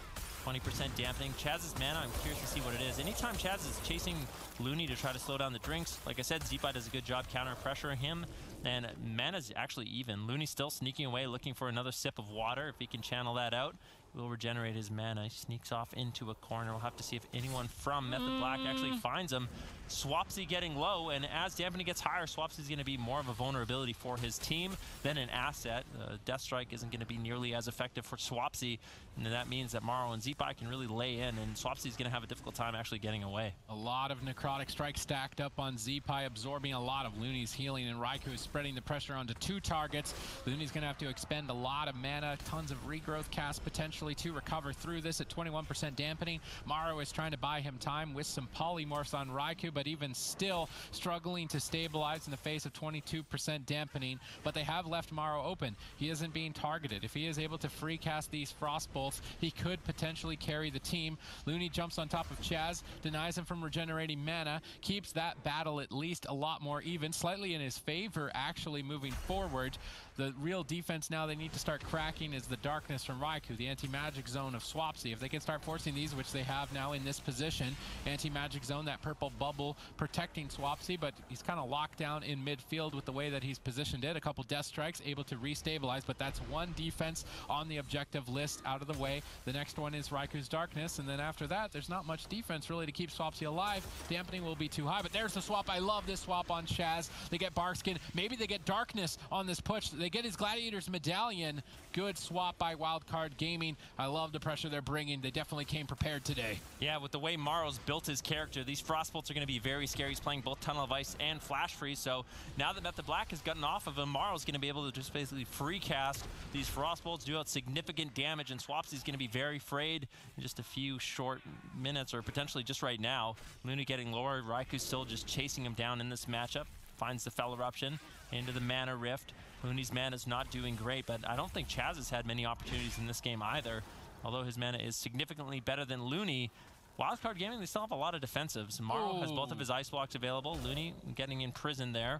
20% dampening. Chaz's mana, I'm curious to see what it is. Anytime Chaz is chasing Looney to try to slow down the drinks, like I said, Zeepai does a good job counter pressuring him, and mana's actually even. Looney's still sneaking away, looking for another sip of water. If he can channel that out, will regenerate his mana. He sneaks off into a corner. We'll have to see if anyone from Method Black actually finds him. Swapsy getting low, and as dampening gets higher, Swapsy's going to be more of a vulnerability for his team than an asset. Death Strike isn't going to be nearly as effective for Swapsy, and that means that Morrow and Zeepai can really lay in, and Swapsy's going to have a difficult time actually getting away. A lot of necrotic strikes stacked up on Zeepai, absorbing a lot of Looney's healing, and Raikou is spreading the pressure onto 2 targets. Looney's going to have to expend a lot of mana, tons of regrowth cast potentially to recover through this at 21% dampening. Morrow is trying to buy him time with some polymorphs on Raikou, but even still struggling to stabilize in the face of 22% dampening. But they have left Morrow open. He isn't being targeted. If he is able to free cast these frost bolts, he could potentially carry the team. Looney jumps on top of Chaz, denies him from regenerating mana, keeps that battle at least a lot more even, slightly in his favor actually moving forward. The real defense now they need to start cracking is the darkness from Raikou, the anti-magic zone of Swapsy. If they can start forcing these, which they have now in this position, anti-magic zone, that purple bubble protecting Swapsy, but he's kind of locked down in midfield with the way that he's positioned it. A couple death strikes, able to restabilize, but that's one defense on the objective list out of the way. The next one is Raikou's darkness, and then after that, there's not much defense really to keep Swapsy alive. Dampening will be too high, but there's the swap. I love this swap on Chaz. They get Barkskin. Maybe they get darkness on this push. They get his Gladiator's medallion. Good swap by Wildcard Gaming. I love the pressure they're bringing. They definitely came prepared today. Yeah, with the way Morrow's built his character, these Frostbolts are going to be very scary. He's playing both Tunnel of Ice and Flash Freeze, so now that Method Black has gotten off of him, Morrow's going to be able to just basically free cast these Frostbolts, do out significant damage, and Swapsy's going to be very afraid in just a few short minutes, or potentially just right now. Looney getting lower, Raikou's still just chasing him down in this matchup. Finds the Fell Eruption into the Mana Rift. Looney's mana is not doing great, but I don't think Chaz has had many opportunities in this game either. Although his mana is significantly better than Looney, Wildcard Gaming, they still have a lot of defensives. Morrow has both of his Ice Blocks available. Looney getting in prison there.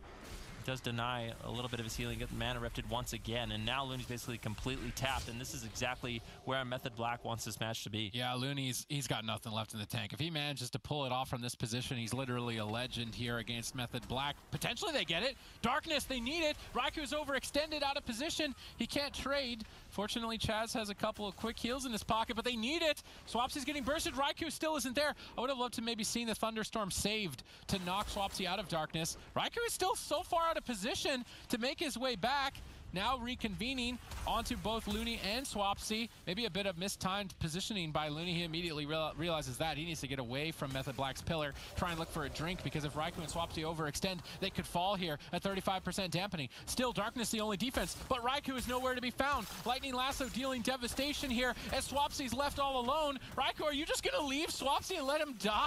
Does deny a little bit of his healing, get the mana rifted once again, and now Looney's basically completely tapped, and this is exactly where Method Black wants this match to be. Yeah, Looney's got nothing left in the tank. If he manages to pull it off from this position, he's literally a legend here against Method Black. Potentially they get it. Darkness, they need it. Raikou's overextended, out of position. He can't trade. Fortunately, Chaz has a couple of quick heals in his pocket, but they need it. Swapsy's getting bursted. Raikou still isn't there. I would have loved to maybe seen the Thunderstorm saved to knock Swapsy out of darkness. Raikou is still so far out of position to make his way back. Now reconvening onto both Looney and Swapsy. Maybe a bit of mistimed positioning by Looney. He immediately realizes that. He needs to get away from Method Black's pillar, try and look for a drink, because if Raikou and Swapsy overextend, they could fall here at 35% dampening. Still, Darkness the only defense, but Raikou is nowhere to be found. Lightning Lasso dealing devastation here as Swapsy's left all alone. Raikou, are you just going to leave Swapsy and let him die?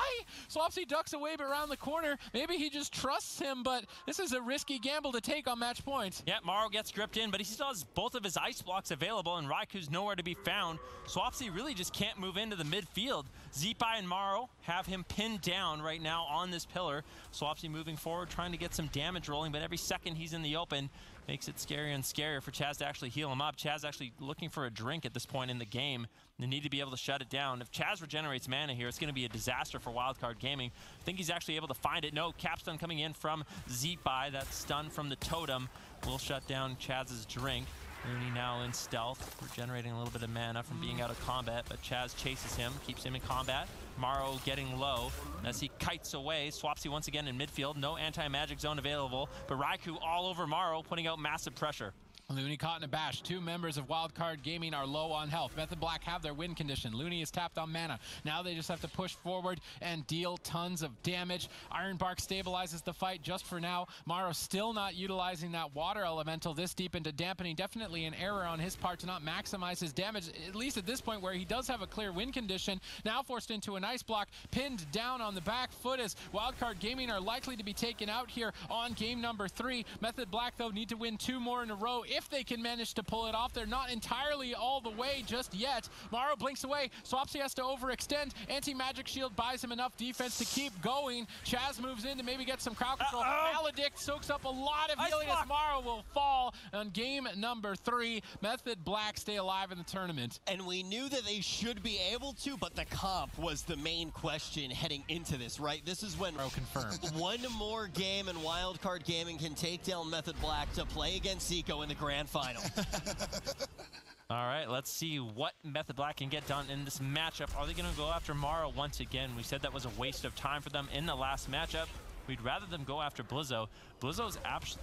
Swapsy ducks away but around the corner. Maybe he just trusts him, but this is a risky gamble to take on match point. Yeah, Morrow gets gripped pushed in, but he still has both of his ice blocks available, and Raiku's nowhere to be found. Swapsy really just can't move into the midfield. Zeepai and Maro have him pinned down right now on this pillar. Swapsy moving forward, trying to get some damage rolling, but every second he's in the open makes it scarier and scarier for Chaz to actually heal him up. Chaz actually looking for a drink at this point in the game. They need to be able to shut it down. If Chaz regenerates mana here, it's going to be a disaster for Wildcard Gaming. I think he's actually able to find it. No, capstun coming in from Zeepai. That stun from the totem will shut down Chaz's drink. Looney now in stealth, regenerating a little bit of mana from being out of combat, but Chaz chases him, keeps him in combat. Maro getting low as he kites away. Swapsy once again in midfield, no anti-magic zone available, but Raikou all over Maro, putting out massive pressure. Looney caught in a bash. Two members of Wildcard Gaming are low on health. Method Black have their win condition. Looney is tapped on mana. Now they just have to push forward and deal tons of damage. Ironbark stabilizes the fight just for now. Maro still not utilizing that water elemental this deep into dampening. Definitely an error on his part to not maximize his damage, at least at this point where he does have a clear win condition. Now forced into an ice block, pinned down on the back foot as Wildcard Gaming are likely to be taken out here on game number 3. Method Black, though, need to win 2 more in a row if they can manage to pull it off. They're not entirely all the way just yet. Maro blinks away. Swapsy has to overextend. Anti-magic shield buys him enough defense to keep going. Chaz moves in to maybe get some crowd control. Maledict soaks up a lot of healing as Maro will fall on game number 3. Method Black stay alive in the tournament. And we knew that they should be able to, but the comp was the main question heading into this, right? This is when confirmed. One more game and Wildcard Gaming can take down Method Black to play against Zico in the grand final. All right, let's see what Method Black can get done in this matchup. Are they going to go after Maro once again? We said that was a waste of time for them in the last matchup. We'd rather them go after Blizzo. Blizzo's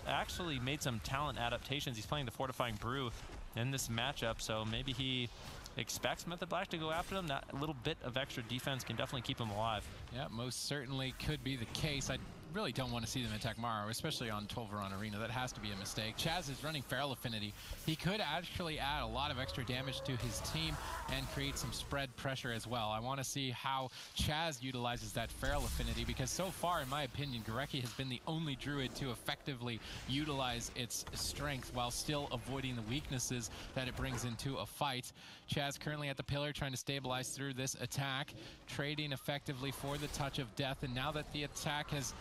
actually made some talent adaptations. He's playing the Fortifying Brew in this matchup, so maybe he expects Method Black to go after them. That little bit of extra defense can definitely keep him alive. Yeah, most certainly could be the case. I really don't want to see them attack Maro, especially on 12-Veron Arena. That has to be a mistake. Chaz is running Feral Affinity. He could actually add a lot of extra damage to his team and create some spread pressure as well. I want to see how Chaz utilizes that Feral Affinity, because so far, in my opinion, Gareki has been the only druid to effectively utilize its strength while still avoiding the weaknesses that it brings into a fight. Chaz currently at the pillar trying to stabilize through this attack, trading effectively for the touch of death, and now that the attack has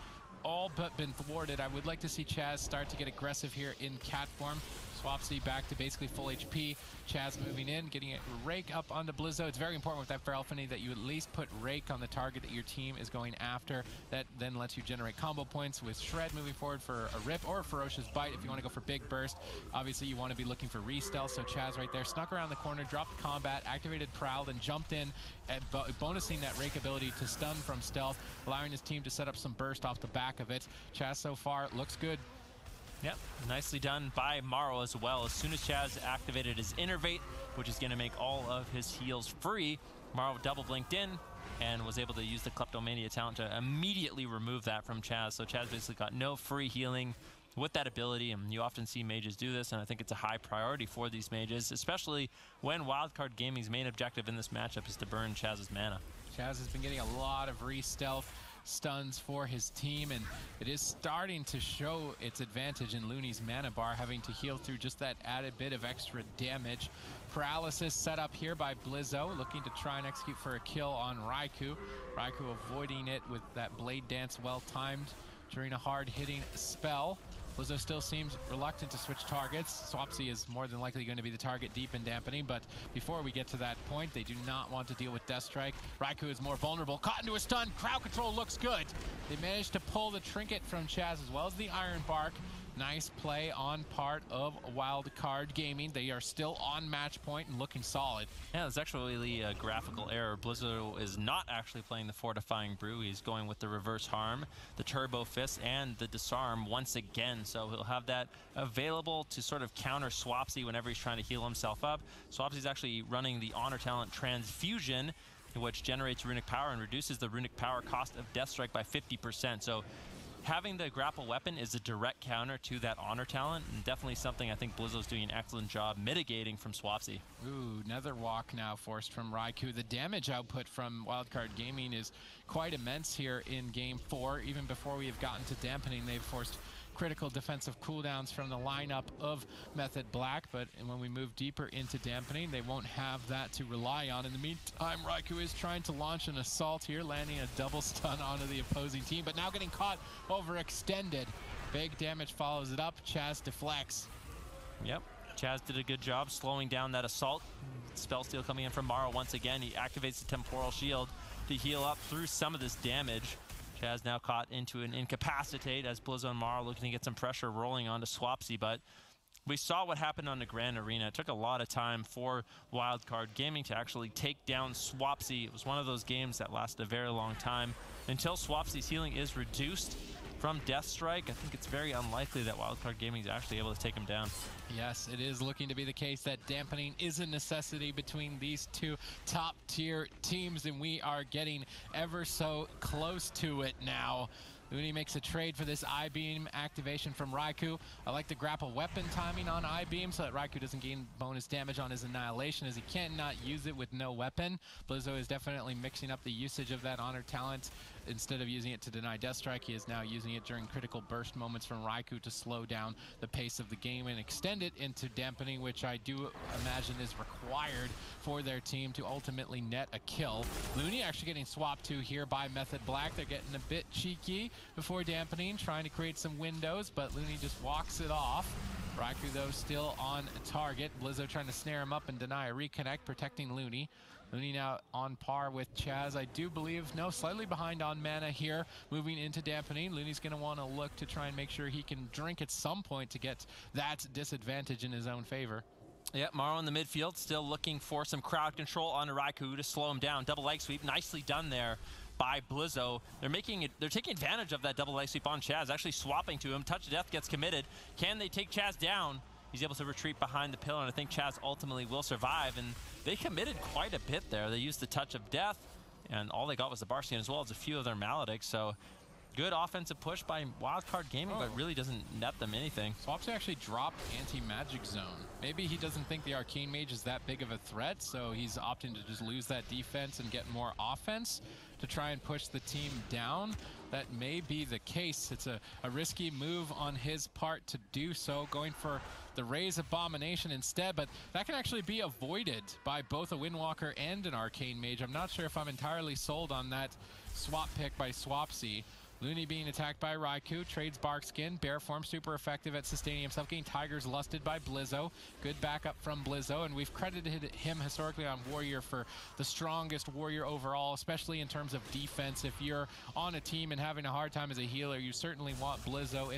all but been thwarted, I would like to see Chaz start to get aggressive here in cat form. Swapsy back to basically full HP. Chaz moving in, getting a rake up onto Blizzo. It's very important with that Feral Affinity that you at least put rake on the target that your team is going after. That then lets you generate combo points with Shred moving forward for a rip or a Ferocious Bite if you want to go for big burst. Obviously you want to be looking for re-stealth, so Chaz right there snuck around the corner, dropped combat, activated Prowl, then jumped in, bonusing that rake ability to stun from stealth, allowing his team to set up some burst off the back of it. Chaz so far looks good. Yep, nicely done by Maro as well. As soon as Chaz activated his Innervate, which is going to make all of his heals free, Maro double blinked in and was able to use the Kleptomania talent to immediately remove that from Chaz. So Chaz basically got no free healing with that ability, and you often see mages do this, and I think it's a high priority for these mages, especially when Wildcard Gaming's main objective in this matchup is to burn Chaz's mana. Chaz has been getting a lot of re-stealth stuns for his team, and it is starting to show its advantage in Looney's mana bar, having to heal through just that added bit of extra damage. Paralysis set up here by Blizzo, looking to try and execute for a kill on Raikou. Raikou avoiding it with that Blade Dance well-timed during a hard-hitting spell. Blizzo still seems reluctant to switch targets. Swapsy is more than likely going to be the target deep in dampening, but before we get to that point, they do not want to deal with Death Strike. Raikou is more vulnerable, caught into a stun. Crowd control looks good. They managed to pull the trinket from Chaz as well as the Iron Bark. Nice play on part of Wildcard Gaming. They are still on match point and looking solid. Yeah, there's actually a graphical error. Blizzo is not actually playing the Fortifying Brew. He's going with the Reverse Harm, the Turbo Fist, and the Disarm once again. So he'll have that available to sort of counter Swapsy whenever he's trying to heal himself up. Swapsy's actually running the Honor Talent Transfusion, which generates runic power and reduces the runic power cost of Death Strike by 50%. So having the grapple weapon is a direct counter to that Honor Talent, and definitely something I think Blizzo's doing an excellent job mitigating from Swapsy. Ooh, another walk now forced from Raikou. The damage output from Wildcard Gaming is quite immense here in Game 4. Even before we have gotten to dampening, they've forced critical defensive cooldowns from the lineup of Method Black, but when we move deeper into dampening, they won't have that to rely on. In the meantime, Raikou is trying to launch an assault here, landing a double stun onto the opposing team, but now getting caught overextended. Big damage follows it up. Chaz deflects. Yep. Chaz did a good job slowing down that assault. Spell steal coming in from Maro once again. He activates the temporal shield to heal up through some of this damage. Chaz now caught into an incapacitate as Blizzo and Maro looking to get some pressure rolling onto Swapsy, but we saw what happened on the Grand Arena. It took a lot of time for Wildcard Gaming to actually take down Swapsy. It was one of those games that lasted a very long time. Until Swapsy's healing is reduced from Death Strike, I think it's very unlikely that Wildcard Gaming is actually able to take him down. Yes, it is looking to be the case that dampening is a necessity between these two top-tier teams, and we are getting ever so close to it now. Looney makes a trade for this I-Beam activation from Raikou. I like the grapple weapon timing on I-Beam so that Raikou doesn't gain bonus damage on his annihilation, as he cannot use it with no weapon. Blizzo is definitely mixing up the usage of that honor talent. Instead of using it to deny Death Strike, he is now using it during critical burst moments from Raikou to slow down the pace of the game and extend it into dampening, which I do imagine is required for their team to ultimately net a kill. Looney actually getting swapped to here by Method Black. They're getting a bit cheeky before dampening, trying to create some windows, but Looney just walks it off. Raikou, though, still on target. Blizzo trying to snare him up and deny a reconnect, protecting Looney. Looney now on par with Chaz, I do believe. No, slightly behind on mana here, moving into dampening. Looney's going to want to look to try and make sure he can drink at some point to get that disadvantage in his own favor. Yeah, Maro in the midfield, still looking for some crowd control on Raikou to slow him down. Double leg sweep, nicely done there by Blizzo. They're taking advantage of that double leg sweep on Chaz, actually swapping to him. Touch of Death gets committed. Can they take Chaz down? He's able to retreat behind the pillar, and I think Chaz ultimately will survive. And they committed quite a bit there. They used the Touch of Death, and all they got was the Barskin as well as a few of their Maledics. So good offensive push by Wildcard Gaming, but really doesn't net them anything. Swapsy actually dropped anti-magic zone. Maybe he doesn't think the Arcane Mage is that big of a threat, so he's opting to just lose that defense and get more offense to try and push the team down. That may be the case. It's a risky move on his part to do so, going for the Raise Abomination instead, but that can actually be avoided by both a Windwalker and an Arcane Mage. I'm not sure if I'm entirely sold on that swap pick by Swapsy. Looney being attacked by Raikou, trades Barkskin, Bear Form super effective at sustaining himself, getting Tigers lusted by Blizzo. Good backup from Blizzo, and we've credited him historically on Warrior for the strongest Warrior overall, especially in terms of defense. If you're on a team and having a hard time as a healer, you certainly want Blizzo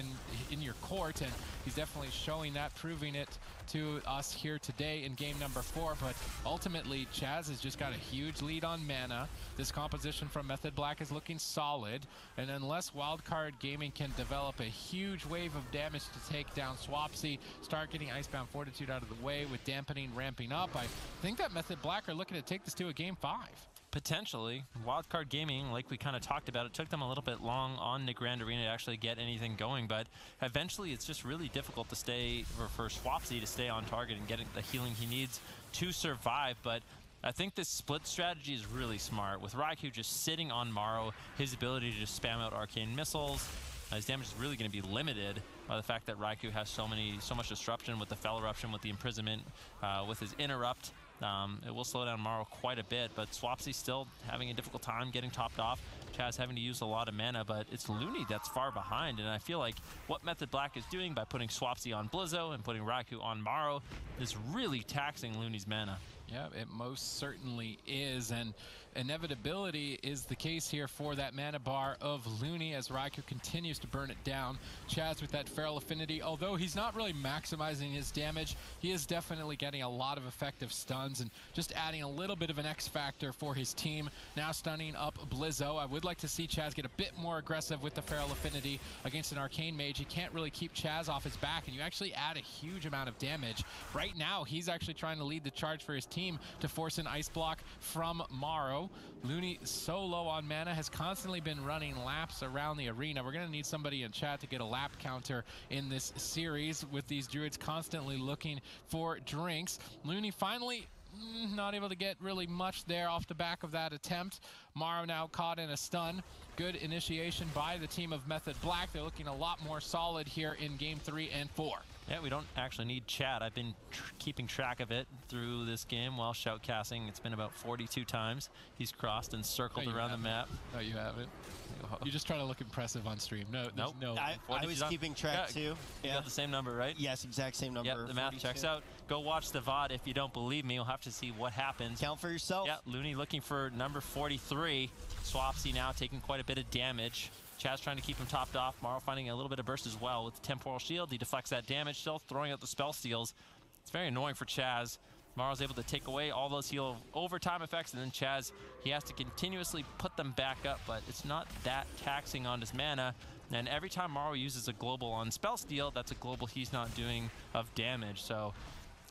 in your court, and he's definitely showing that, proving it to us here today in game number 4. But ultimately, Chaz has just got a huge lead on mana. This composition from Method Black is looking solid, and unless Wildcard Gaming can develop a huge wave of damage to take down Swapsy, start getting Icebound Fortitude out of the way with dampening ramping up, I think that Method Black are looking to take this to a game 5. Potentially. Wildcard Gaming, like we kind of talked about, it took them a little bit long on the Grand Arena to actually get anything going, but eventually it's just really difficult to stay, for Swapsy to stay on target and getting the healing he needs to survive. But I think this split strategy is really smart. With Raikou just sitting on Maro, his ability to just spam out arcane missiles, his damage is really going to be limited by the fact that Raikou has so much disruption with the Fell Eruption, with the imprisonment, with his interrupt. It will slow down Maro quite a bit, but Swapsy still having a difficult time getting topped off. Chaz having to use a lot of mana, but it's Looney that's far behind, and I feel like what Method Black is doing by putting Swapsy on Blizzo and putting Raikou on Maro is really taxing Looney's mana. Yeah, it most certainly is, and inevitability is the case here for that mana bar of Looney as Raikou continues to burn it down. Chaz with that Feral Affinity, although he's not really maximizing his damage, he is definitely getting a lot of effective stuns and just adding a little bit of an X factor for his team. Now stunning up Blizzo. I would like to see Chaz get a bit more aggressive with the Feral Affinity against an Arcane Mage. He can't really keep Chaz off his back, and you actually add a huge amount of damage. Right now, he's actually trying to lead the charge for his team to force an Ice Block from Maro. Looney, so low on mana, has constantly been running laps around the arena. We're going to need somebody in chat to get a lap counter in this series with these Druids constantly looking for drinks. Looney finally not able to get really much there off the back of that attempt. Morrow now caught in a stun. Good initiation by the team of Method Black. They're looking a lot more solid here in game 3 and 4. Yeah, we don't actually need chat. I've been keeping track of it through this game while shoutcasting. It's been about 42 times he's crossed and circled around the map. No, you haven't. You're just trying to look impressive on stream. No, nope. No. I was keeping track too. You got the same number, right? Yes, exact same number. Yep, the math 42. checks out. Go watch the VOD if you don't believe me. You'll have to see what happens. Count for yourself. Yeah, Looney looking for number 43. Swapsy now taking quite a bit of damage. Chaz trying to keep him topped off. Morrow finding a little bit of burst as well with the Temporal Shield. He deflects that damage, still throwing out the spell steals. It's very annoying for Chaz. Morrow's able to take away all those heal overtime effects, and then Chaz, he has to continuously put them back up, but it's not that taxing on his mana. And every time Morrow uses a global on spell steal, that's a global he's not doing of damage. So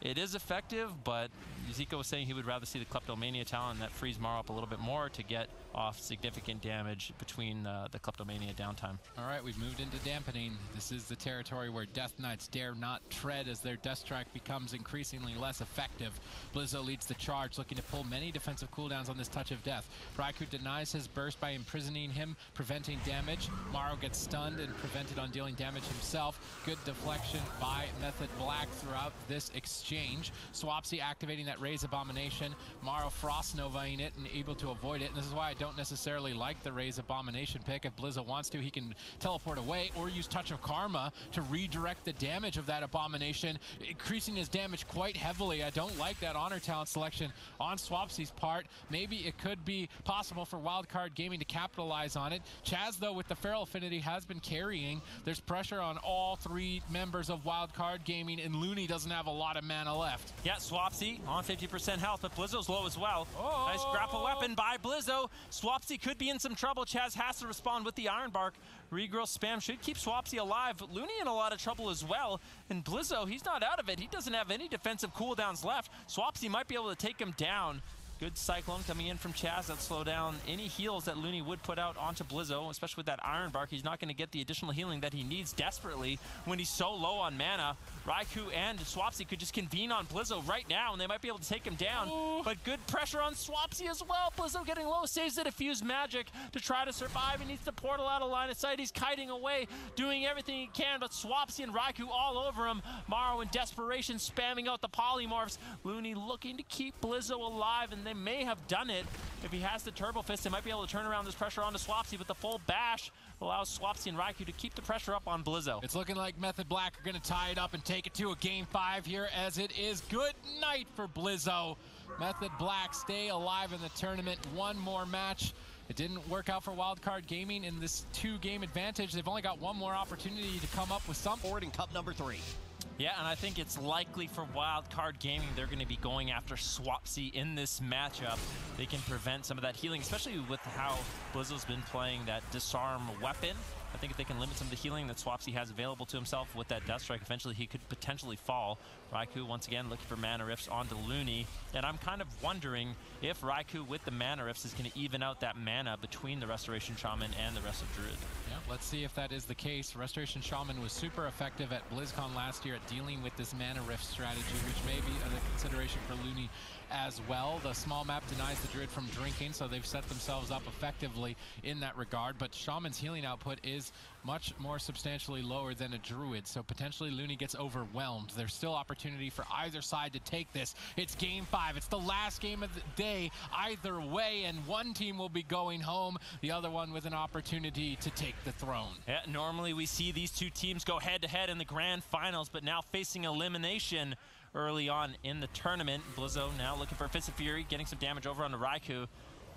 it is effective, but Zico was saying he would rather see the Kleptomania talent, and that frees Morrow up a little bit more to get off significant damage between the Kleptomania downtime. All right, we've moved into dampening. This is the territory where Death Knights dare not tread as their Death Strike becomes increasingly less effective. Blizzo leads the charge, looking to pull many defensive cooldowns on this Touch of Death. Raikou denies his burst by imprisoning him, preventing damage. Morrow gets stunned and prevented on dealing damage himself. Good deflection by Method Black throughout this exchange. Swapsy activating that Raise Abomination. Morrow Frost Novaing it and able to avoid it. And this is why I don't necessarily like the Raise Abomination pick. If Blizzo wants to, he can teleport away or use Touch of Karma to redirect the damage of that Abomination, increasing his damage quite heavily. I don't like that Honor Talent selection on Swapsy's part. Maybe it could be possible for Wildcard Gaming to capitalize on it. Chaz, though, with the Feral Affinity has been carrying. There's pressure on all 3 members of Wildcard Gaming, and Looney doesn't have a lot of mana left. Yeah, Swapsy on 50% health, but Blizzo's low as well. Oh. Nice grapple weapon by Blizzo. Swapsy could be in some trouble. Chaz has to respond with the Iron Bark. Regrowth spam should keep Swapsy alive. Looney in a lot of trouble as well. And Blizzo, he's not out of it. He doesn't have any defensive cooldowns left. Swapsy might be able to take him down. Good Cyclone coming in from Chaz that slow down any heals that Looney would put out onto Blizzo, especially with that Iron Bark. He's not going to get the additional healing that he needs desperately when he's so low on mana. Raikou and Swapsy could just convene on Blizzo right now, and they might be able to take him down. Ooh. But good pressure on Swapsy as well. Blizzo getting low, saves the Diffuse Magic to try to survive. He needs the portal out of line of sight. He's kiting away, doing everything he can, but Swapsy and Raikou all over him. Morrow in desperation, spamming out the polymorphs. Looney looking to keep Blizzo alive, and they may have done it. If he has the Turbo Fist, they might be able to turn around this pressure onto Swapsy, but the full bash allows Swapsy and Raikou to keep the pressure up on Blizzo. It's looking like Method Black are going to tie it up and take it to a game 5 here, as it is good night for Blizzo. Method Black stay alive in the tournament. One more match. It didn't work out for Wildcard Gaming in this 2-game advantage. They've only got one more opportunity to come up with some. Forward in cup number 3. Yeah, and I think it's likely for Wildcard Gaming they're going to be going after Swapsy in this matchup. They can prevent some of that healing, especially with how Blizzo's been playing that disarm weapon. I think if they can limit some of the healing that Swapsy has available to himself with that Death Strike, eventually he could potentially fall. Raikou, once again, looking for mana rifts onto Looney. And I'm kind of wondering if Raikou, with the mana rifts, is going to even out that mana between the Restoration Shaman and the rest of Druid. Yeah, let's see if that is the case. Restoration Shaman was super effective at BlizzCon last year at dealing with this mana rift strategy, which may be a consideration for Looney as well. The small map denies the Druid from drinking, so they've set themselves up effectively in that regard. But Shaman's healing output is much more substantially lower than a Druid, so potentially Looney gets overwhelmed. There's still opportunity for either side to take this. It's game 5. It's the last game of the day either way, and one team will be going home, the other one with an opportunity to take the throne. Yeah, normally we see these two teams go head-to-head in the grand finals, but now facing elimination early on in the tournament. Blizzo now looking for Fist of Fury, getting some damage over on the Raikou.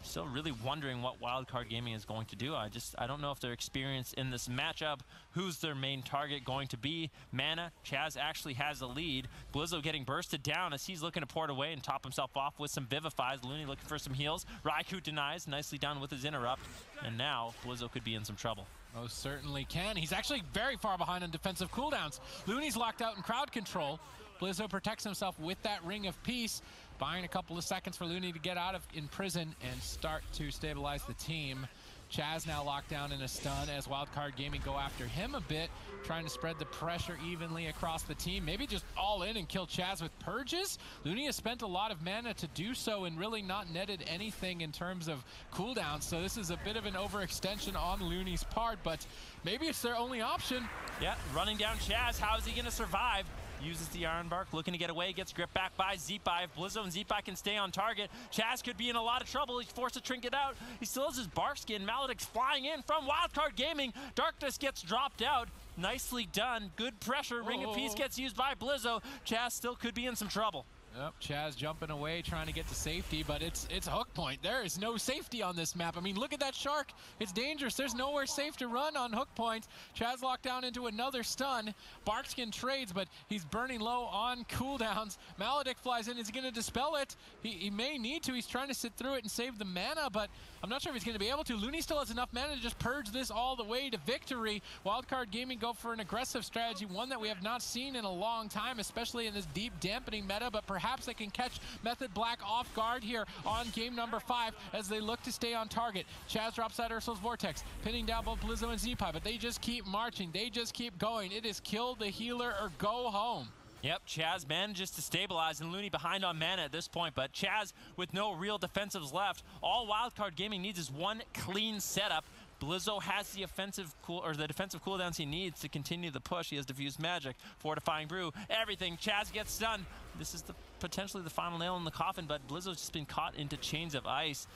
Still really wondering what Wildcard Gaming is going to do. I don't know if they're experienced in this matchup. Who's their main target going to be? Mana, Chaz actually has the lead. Blizzo getting bursted down as he's looking to port away and top himself off with some Vivifies. Looney looking for some heals. Raikou denies, nicely done with his interrupt. And now Blizzo could be in some trouble. Most certainly can. He's actually very far behind on defensive cooldowns. Looney's locked out in crowd control. Blizzo protects himself with that Ring of Peace, buying a couple of seconds for Looney to get out of in prison and start to stabilize the team. Chaz now locked down in a stun as Wildcard Gaming go after him a bit, trying to spread the pressure evenly across the team. Maybe just all in and kill Chaz with purges. Looney has spent a lot of mana to do so and really not netted anything in terms of cooldowns, so this is a bit of an overextension on Looney's part, but maybe it's their only option. Yeah, running down Chaz. How is he going to survive? Uses the Iron Bark, looking to get away, gets gripped back by Zeepai. If Blizzo and Zeepai can stay on target, Chaz could be in a lot of trouble. He's forced to trinket out. He still has his bark skin. Maledict's flying in from Wildcard Gaming. Darkness gets dropped out. Nicely done. Good pressure. Ring of Peace gets used by Blizzo. Chaz still could be in some trouble. Yep, Chaz jumping away, trying to get to safety, but it's hook point. There is no safety on this map. I mean, look at that shark. It's dangerous. There's nowhere safe to run on hook point. Chaz locked down into another stun. Barkskin trades, but he's burning low on cooldowns. Maledict flies in. Is he going to dispel it? He may need to. He's trying to sit through it and save the mana, but I'm not sure if he's going to be able to. Looney still has enough mana to just purge this all the way to victory. Wildcard Gaming go for an aggressive strategy, one that we have not seen in a long time, especially in this deep dampening meta, but perhaps they can catch Method Black off guard here on game number 5 as they look to stay on target. Chaz drops out Ursul's Vortex, pinning down both Blizzo and Zeepai, but they just keep marching. They just keep going. It is kill the healer or go home. Yep, Chaz manages to stabilize, and Looney behind on mana at this point, but Chaz with no real defensives left. All Wildcard Gaming needs is one clean setup. Blizzo has the defensive cooldowns he needs to continue the push. He has Diffused Magic, Fortifying Brew, everything. Chaz gets stunned. This is potentially the final nail in the coffin, but Blizzo's just been caught into Chains of Ice.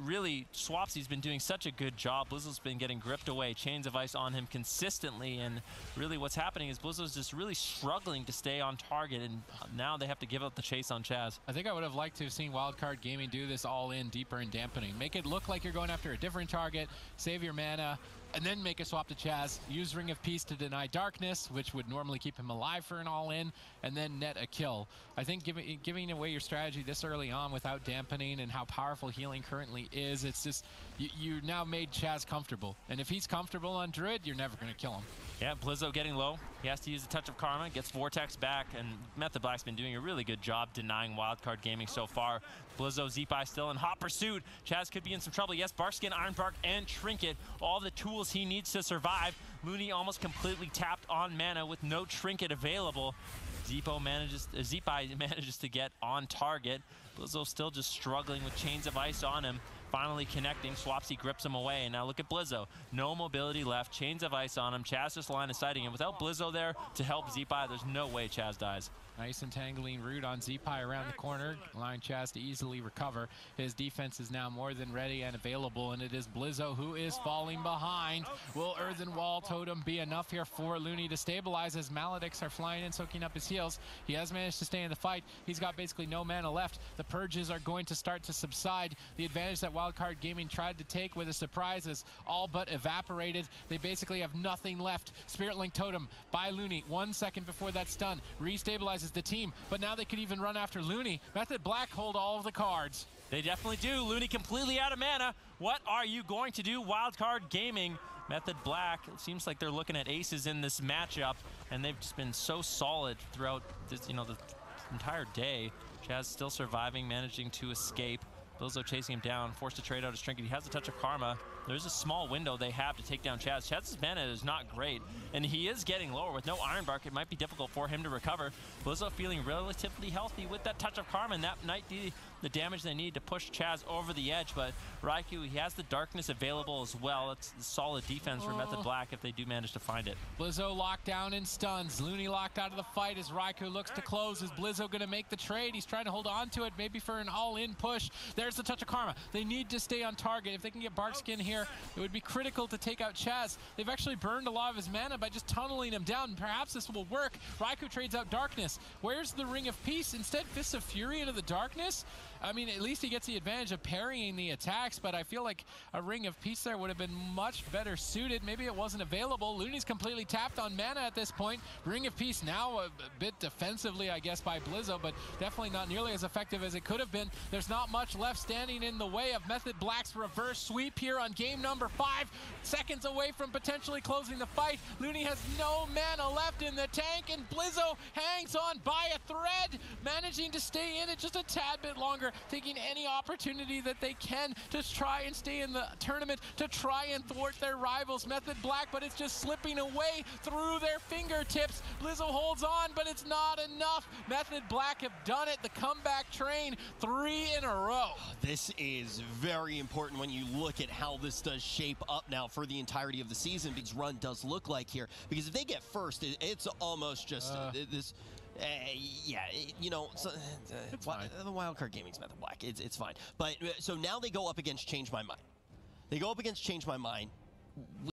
Really, Swapsy's been doing such a good job. Blizzo's been getting gripped away, Chains of Ice on him consistently, and really what's happening is Blizzo's just really struggling to stay on target, and now they have to give up the chase on Chaz. I think I would have liked to have seen Wildcard Gaming do this all in, deeper in dampening. Make it look like you're going after a different target, save your mana, and then make a swap to Chaz. Use Ring of Peace to deny darkness, which would normally keep him alive for an all-in, and then net a kill. I think giving away your strategy this early on without dampening and how powerful healing currently is, it's just, you now made Chaz comfortable. And if he's comfortable on Druid, you're never going to kill him. Yeah, Blizzo getting low. He has to use a touch of Karma, gets Vortex back, and Method Black's been doing a really good job denying Wildcard Gaming so far. Blizzo, Zeepai still in hot pursuit. Chaz could be in some trouble. Yes, Barkskin, Iron Bark, and Trinket, all the tools he needs to survive. Looney almost completely tapped on mana with no Trinket available. Zeepai manages to get on target. Blizzo still just struggling with Chains of Ice on him. Finally connecting, Swapsy grips him away, and now look at Blizzo. No mobility left, Chains of Ice on him. Chaz just line of sighting him. Without Blizzo there to help Zeepai, there's no way Chaz dies. Nice entangling root on Zeepai around the corner, allowing Chaz to easily recover. His defense is now more than ready and available, and it is Blizzo who is falling behind. Will Earthen Wall Totem be enough here for Looney to stabilize as Maledicts are flying in, soaking up his heals? He has managed to stay in the fight. He's got basically no mana left. The purges are going to start to subside. The advantage that Wildcard Gaming tried to take with a surprise is all but evaporated. They basically have nothing left. Spirit Link Totem by Looney 1 second before that stun. Restabilizes the team, but now they could even run after Looney. Method Black hold all of the cards. They definitely do. Looney completely out of mana. What are you going to do, Wildcard Gaming? Method Black, it seems like they're looking at aces in this matchup, and they've just been so solid throughout this, the entire day. Chaz still surviving, managing to escape. Blizzo chasing him down, forced to trade out his trinket. He has a touch of Karma. There's a small window they have to take down Chaz. Chaz's mana is not great, and he is getting lower. With no Iron Bark, it might be difficult for him to recover. Blizzo feeling relatively healthy with that touch of Karma, and that might be the damage they need to push Chaz over the edge. But Raikou, he has the darkness available as well. It's a solid defense for Method Black if they do manage to find it. Blizzo locked down and stuns. Looney locked out of the fight as Raikou looks to close. Is Blizzo going to make the trade? He's trying to hold on to it, maybe for an all-in push. There's the touch of Karma. They need to stay on target. If they can get Barkskin here, it would be critical to take out Chaz. They've actually burned a lot of his mana by just tunneling him down. Perhaps this will work. Raikou trades out Darkness. Where's the Ring of Peace? Instead, Fists of Fury into the Darkness? I mean, at least he gets the advantage of parrying the attacks, but I feel like a Ring of Peace there would have been much better suited. Maybe it wasn't available. Looney's completely tapped on mana at this point. Ring of Peace now a bit defensively, I guess, by Blizzo, but definitely not nearly as effective as it could have been. There's not much left standing in the way of Method Black's reverse sweep here on game number 5. Seconds away from potentially closing the fight. Looney has no mana left in the tank, and Blizzo hangs on by a thread, managing to stay in it just a tad bit longer. longer, taking any opportunity that they can to try and stay in the tournament, to try and thwart their rivals. Method Black, but it's just slipping away through their fingertips. Blizzo holds on, but it's not enough. Method Black have done it. The comeback train, 3 in a row. This is very important when you look at how this does shape up now for the entirety of the season, because run does look like here. Because if they get first, it's almost just this. Yeah, you know, so, the Wildcard Gaming's Method Black. It's fine. But so now they go up against Change My Mind. They go up against Change My Mind.